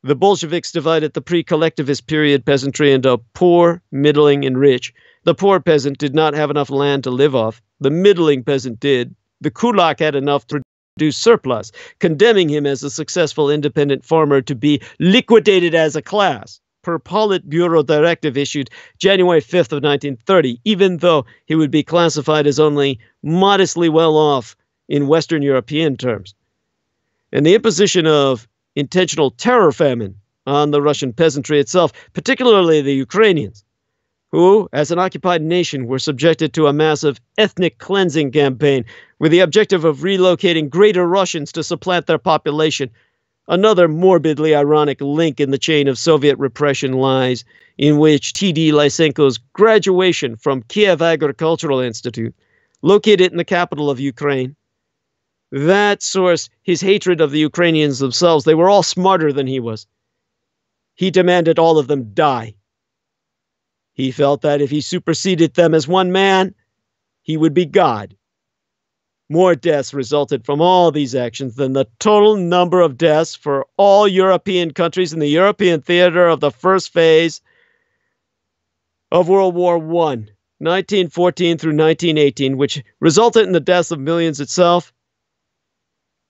The Bolsheviks divided the pre-collectivist period peasantry into poor, middling, and rich. The poor peasant did not have enough land to live off. The middling peasant did. The kulak had enough to produce surplus, condemning him as a successful independent farmer to be liquidated as a class, per Politburo directive issued January 5th of 1930, even though he would be classified as only modestly well off in Western European terms. And the imposition of intentional terror famine on the Russian peasantry itself, particularly the Ukrainians, who, as an occupied nation, were subjected to a massive ethnic cleansing campaign with the objective of relocating greater Russians to supplant their population. Another morbidly ironic link in the chain of Soviet repression lies in which T.D. Lysenko's graduation from Kiev Agricultural Institute, located in the capital of Ukraine, that sourced his hatred of the Ukrainians themselves. They were all smarter than he was. He demanded all of them die. He felt that if he superseded them as one man, he would be God. More deaths resulted from all these actions than the total number of deaths for all European countries in the European theater of the first phase of World War I, 1914 through 1918, which resulted in the deaths of millions itself.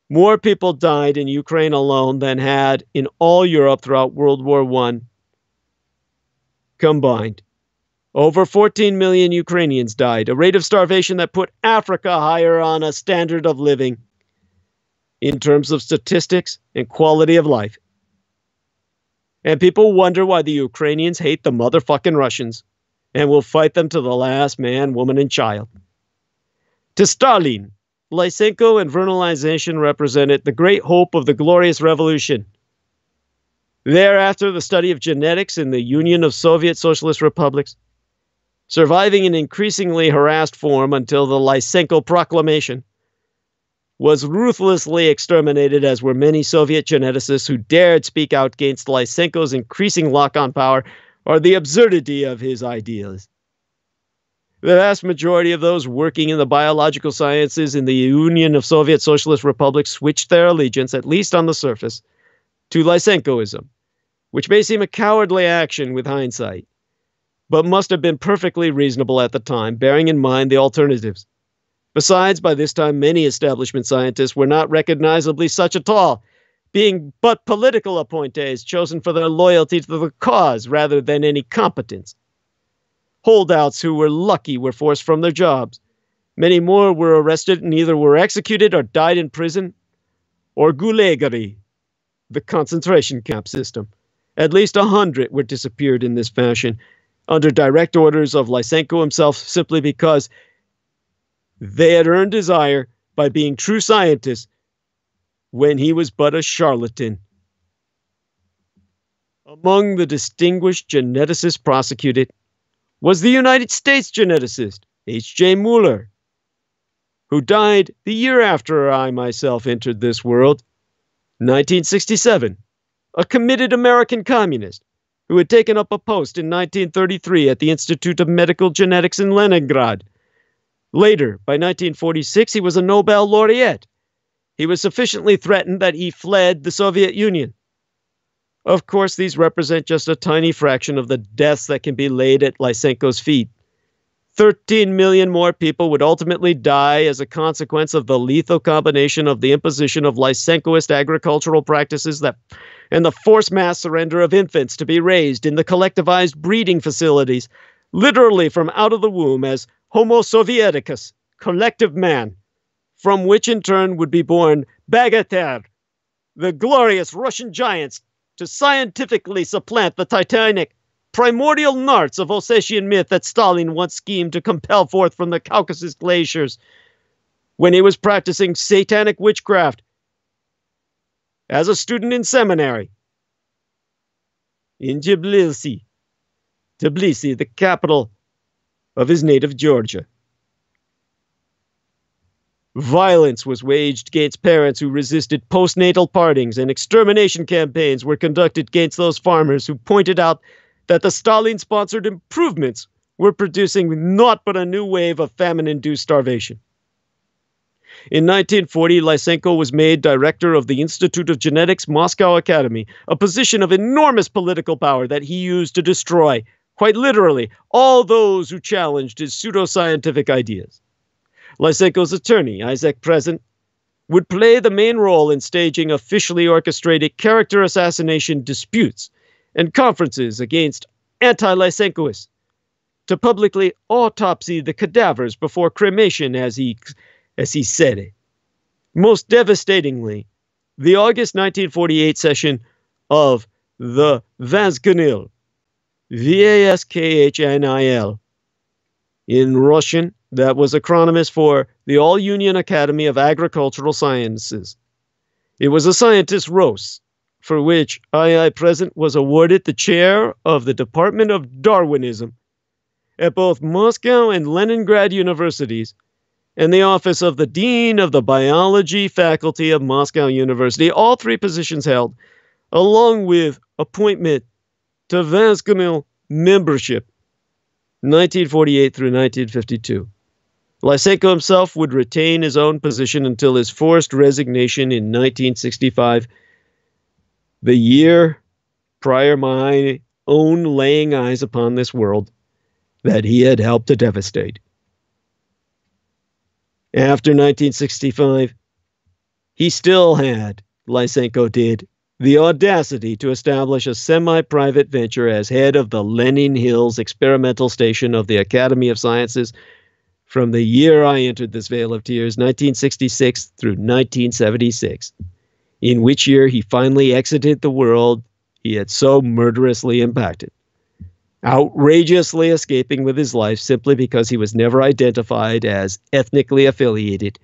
More people died in Ukraine alone than had in all Europe throughout World War I combined. Over 14 million Ukrainians died, a rate of starvation that put Africa higher on a standard of living in terms of statistics and quality of life. And people wonder why the Ukrainians hate the motherfucking Russians and will fight them to the last man, woman, and child. To Stalin, Lysenko and vernalization represented the great hope of the glorious revolution. Thereafter, the study of genetics in the Union of Soviet Socialist Republics, surviving in increasingly harassed form until the Lysenko Proclamation, was ruthlessly exterminated, as were many Soviet geneticists who dared speak out against Lysenko's increasing lock-on power or the absurdity of his ideas. The vast majority of those working in the biological sciences in the Union of Soviet Socialist Republics switched their allegiance, at least on the surface, to Lysenkoism, which may seem a cowardly action with hindsight, but must have been perfectly reasonable at the time, bearing in mind the alternatives. Besides, by this time, many establishment scientists were not recognizably such at all, being but political appointees chosen for their loyalty to the cause rather than any competence. Holdouts who were lucky were forced from their jobs. Many more were arrested and either were executed or died in prison, or gulagari, the concentration camp system. At least 100 were disappeared in this fashion, under direct orders of Lysenko himself, simply because they had earned his ire by being true scientists when he was but a charlatan. Among the distinguished geneticists prosecuted was the United States geneticist, H.J. Muller, who died the year after I myself entered this world, 1967, a committed American communist who had taken up a post in 1933 at the Institute of Medical Genetics in Leningrad. Later, by 1946, he was a Nobel laureate. He was sufficiently threatened that he fled the Soviet Union. Of course, these represent just a tiny fraction of the deaths that can be laid at Lysenko's feet. 13 million more people would ultimately die as a consequence of the lethal combination of the imposition of Lysenkoist agricultural practices and the forced mass surrender of infants to be raised in the collectivized breeding facilities, literally from out of the womb as Homo Sovieticus, collective man, from which in turn would be born Bagater, the glorious Russian giants, to scientifically supplant the titanic, primordial narts of Ossetian myth that Stalin once schemed to compel forth from the Caucasus glaciers when he was practicing satanic witchcraft as a student in seminary in Tbilisi, the capital of his native Georgia. Violence was waged against parents who resisted postnatal partings, and extermination campaigns were conducted against those farmers who pointed out that the Stalin-sponsored improvements were producing naught but a new wave of famine-induced starvation. In 1940, Lysenko was made director of the Institute of Genetics Moscow Academy, a position of enormous political power that he used to destroy, quite literally, all those who challenged his pseudoscientific ideas. Lysenko's attorney, Isaac Present, would play the main role in staging officially orchestrated character assassination disputes and conferences against anti-Lysenkoists to publicly autopsy the cadavers before cremation, as he said it. Most devastatingly, the August 1948 session of the Vaskhnil, Vaskhnil, in Russian, that was acronymous for the All-Union Academy of Agricultural Sciences. It was a scientist roast, for which I Present was awarded the chair of the Department of Darwinism at both Moscow and Leningrad universities, and the office of the Dean of the Biology Faculty of Moscow University, all three positions held, along with appointment to Vaskhnil membership, 1948 through 1952. Lysenko himself would retain his own position until his forced resignation in 1965, the year prior my own laying eyes upon this world that he had helped to devastate. After 1965, he still had, Lysenko did, the audacity to establish a semi-private venture as head of the Lenin Hills Experimental Station of the Academy of Sciences from the year I entered this vale of tears, 1966 through 1976, in which year he finally exited the world he had so murderously impacted, outrageously escaping with his life simply because he was never identified as ethnically affiliated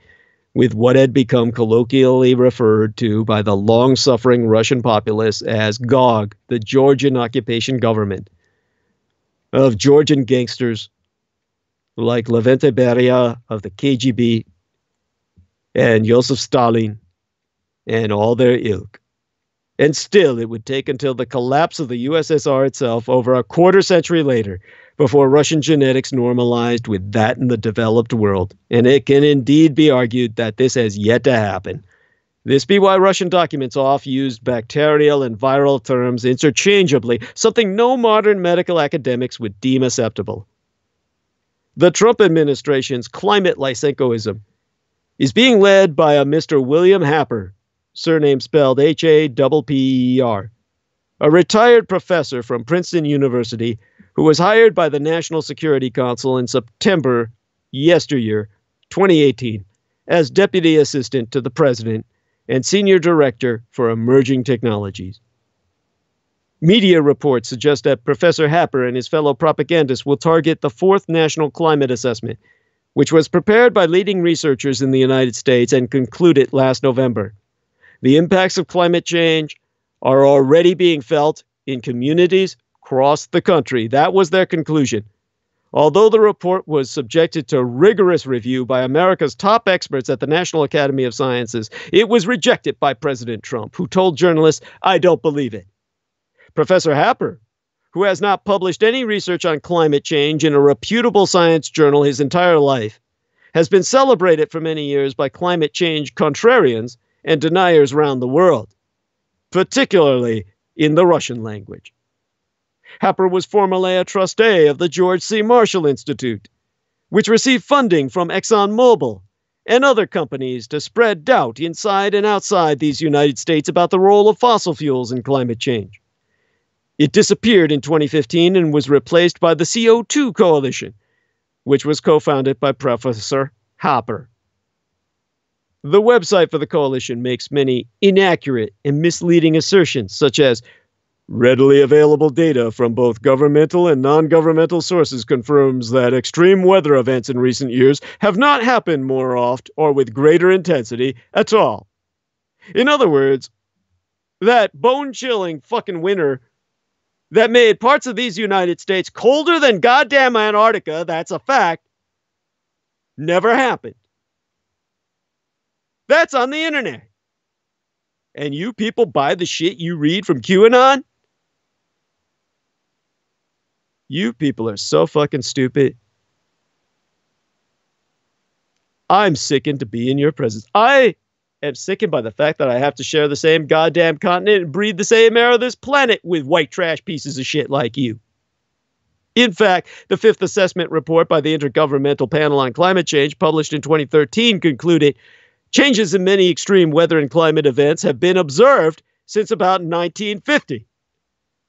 with what had become colloquially referred to by the long-suffering Russian populace as GOG, the Georgian Occupation Government, of Georgian gangsters like Levente Beria of the KGB and Joseph Stalin and all their ilk. And still, it would take until the collapse of the USSR itself over a quarter century later before Russian genetics normalized with that in the developed world. And it can indeed be argued that this has yet to happen. This be why Russian documents oft used bacterial and viral terms interchangeably, something no modern medical academics would deem acceptable. The Trump administration's climate Lysenkoism is being led by a Mr. William Happer, surname spelled Happer, a retired professor from Princeton University who was hired by the National Security Council in September, yesteryear, 2018, as Deputy Assistant to the President and Senior Director for Emerging Technologies. Media reports suggest that Professor Happer and his fellow propagandists will target the fourth National Climate Assessment, which was prepared by leading researchers in the United States and concluded last November. The impacts of climate change are already being felt in communities across the country. That was their conclusion. Although the report was subjected to rigorous review by America's top experts at the National Academy of Sciences, it was rejected by President Trump, who told journalists, "I don't believe it." Professor Happer, who has not published any research on climate change in a reputable science journal his entire life, has been celebrated for many years by climate change contrarians and deniers around the world, particularly in the Russian language. Happer was formerly a trustee of the George C. Marshall Institute, which received funding from ExxonMobil and other companies to spread doubt inside and outside these United States about the role of fossil fuels in climate change. It disappeared in 2015 and was replaced by the CO2 Coalition, which was co-founded by Professor Happer. The website for the coalition makes many inaccurate and misleading assertions, such as readily available data from both governmental and non-governmental sources confirms that extreme weather events in recent years have not happened more often or with greater intensity at all. In other words, that bone-chilling fucking winter that made parts of these United States colder than goddamn Antarctica, that's a fact, never happened. That's on the internet. And you people buy the shit you read from QAnon? You people are so fucking stupid. I'm sickened to be in your presence. I am sickened by the fact that I have to share the same goddamn continent and breathe the same air of this planet with white trash pieces of shit like you. In fact, the fifth assessment report by the Intergovernmental Panel on Climate Change, published in 2013, concluded changes in many extreme weather and climate events have been observed since about 1950,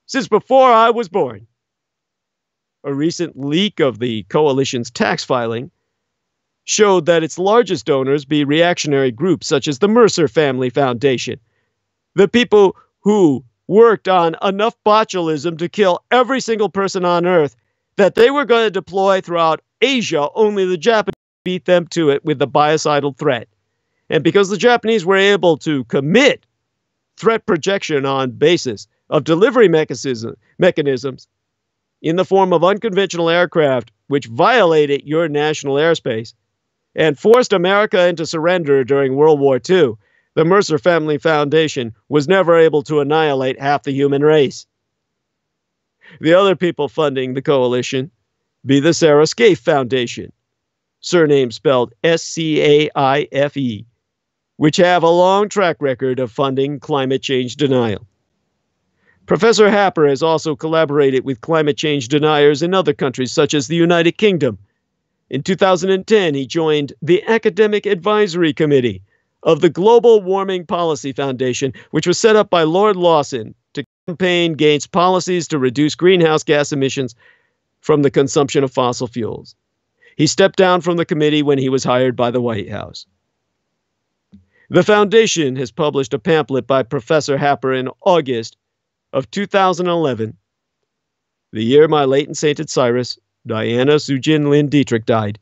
since before I was born. A recent leak of the coalition's tax filing showed that its largest donors be reactionary groups such as the Mercer Family Foundation, the people who worked on enough botulism to kill every single person on Earth that they were going to deploy throughout Asia, only the Japanese beat them to it with the biocidal threat. And because the Japanese were able to commit threat projection on basis of delivery mechanisms in the form of unconventional aircraft which violated your national airspace and forced America into surrender during World War II, the Mercer Family Foundation was never able to annihilate half the human race. The other people funding the coalition be the Sarah Scaife Foundation, surname spelled S-C-A-I-F-E, which have a long track record of funding climate change denial. Professor Happer has also collaborated with climate change deniers in other countries, such as the United Kingdom. In 2010, he joined the Academic Advisory Committee of the Global Warming Policy Foundation, which was set up by Lord Lawson to campaign against policies to reduce greenhouse gas emissions from the consumption of fossil fuels. He stepped down from the committee when he was hired by the White House. The foundation has published a pamphlet by Professor Happer in August of 2011, the year my late and sainted Cyrus, Diana Sujin Lynn Dietrich, died,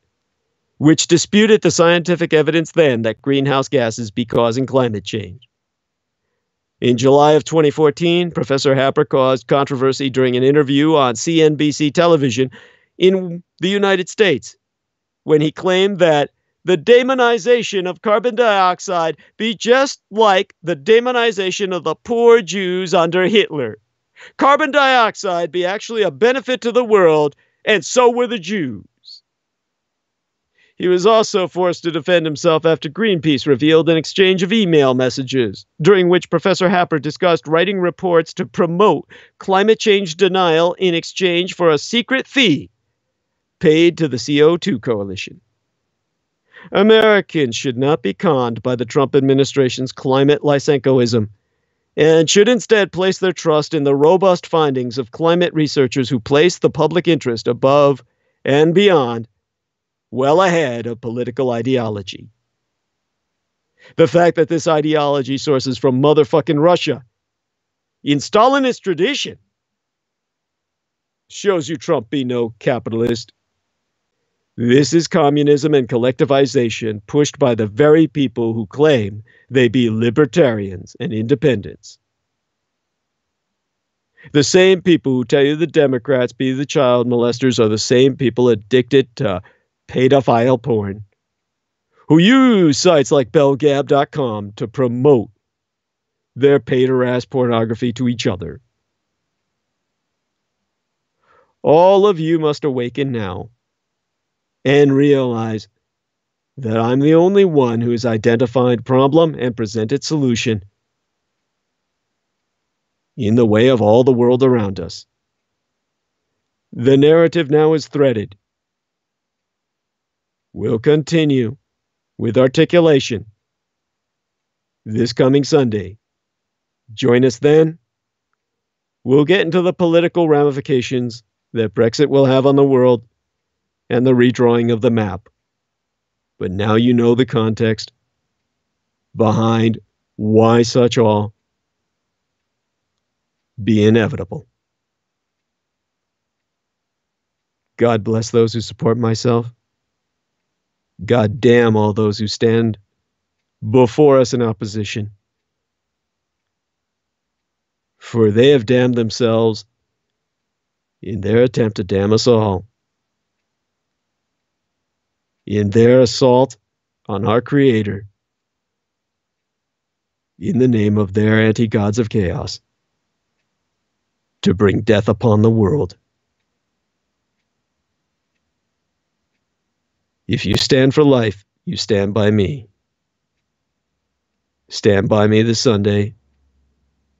which disputed the scientific evidence then that greenhouse gases be causing climate change. In July of 2014, Professor Happer caused controversy during an interview on CNBC television in the United States when he claimed that the demonization of carbon dioxide be just like the demonization of the poor Jews under Hitler. Carbon dioxide be actually a benefit to the world, and so were the Jews. He was also forced to defend himself after Greenpeace revealed an exchange of email messages, during which Professor Happer discussed writing reports to promote climate change denial in exchange for a secret fee paid to the CO2 Coalition. Americans should not be conned by the Trump administration's climate Lysenkoism, and should instead place their trust in the robust findings of climate researchers who place the public interest above and beyond, well ahead of political ideology. The fact that this ideology sources from motherfucking Russia, in Stalinist tradition, shows you Trump be no capitalist. This is communism and collectivization pushed by the very people who claim they be libertarians and independents. The same people who tell you the Democrats be the child molesters are the same people addicted to pedophile porn, who use sites like BellGab.com to promote their paider-ass pornography to each other. All of you must awaken now and realize that I'm the only one who has identified problem and presented solution. in the way of all the world around us. The narrative now is threaded. We'll continue with articulation this coming Sunday. Join us then. We'll get into the political ramifications that Brexit will have on the world and the redrawing of the map. But now you know the context behind why such all be inevitable. God bless those who support myself. God damn all those who stand before us in opposition. For they have damned themselves in their attempt to damn us all. In their assault on our Creator, in the name of their anti-gods of chaos, to bring death upon the world. If you stand for life, you stand by me. Stand by me this Sunday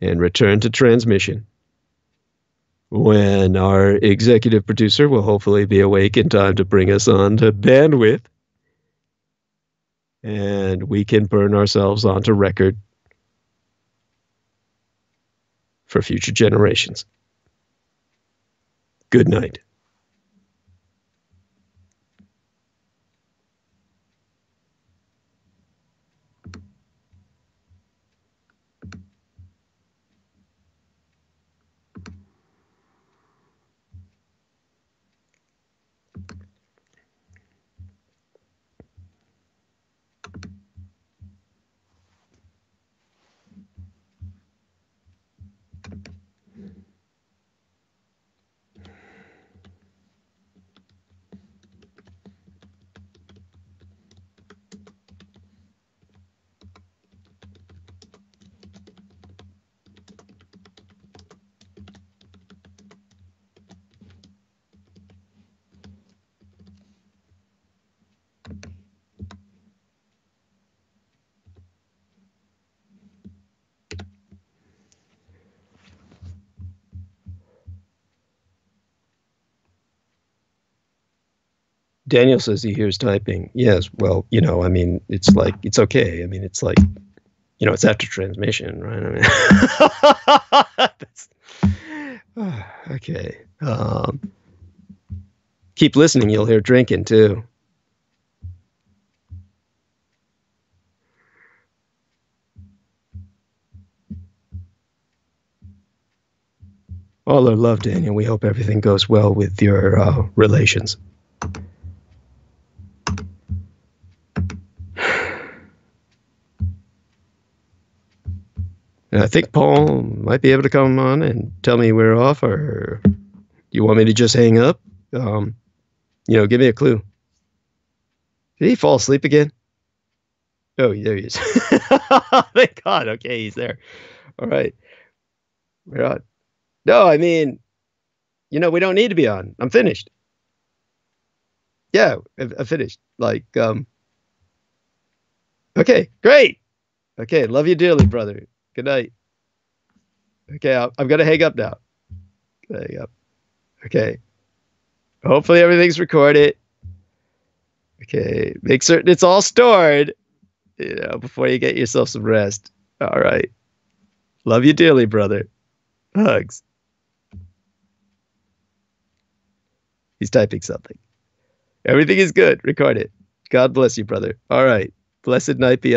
and return to transmission when our executive producer will hopefully be awake in time to bring us on to bandwidth and we can burn ourselves onto record for future generations. Good night. Daniel says he hears typing. Yes, well, I mean, it's like, it's okay. I mean, it's like, it's after transmission, right? I mean, okay. Keep listening. You'll hear drinking too. All our love, Daniel. We hope everything goes well with your relations. And I think Paul might be able to come on and tell me we're off, or you want me to just hang up? Give me a clue. Did he fall asleep again? Oh, there he is. Thank God. Okay, he's there. All right. We're on. No, I mean, we don't need to be on. I'm finished. Yeah, I'm finished. Okay, great. Okay, love you dearly, brother. Good night. Okay, I'm going to hang up now. Hang up. Okay. Hopefully everything's recorded. Okay, make certain it's all stored, before you get yourself some rest. All right. Love you dearly, brother. Hugs. He's typing something. Everything is good. Record it. God bless you, brother. All right. Blessed night be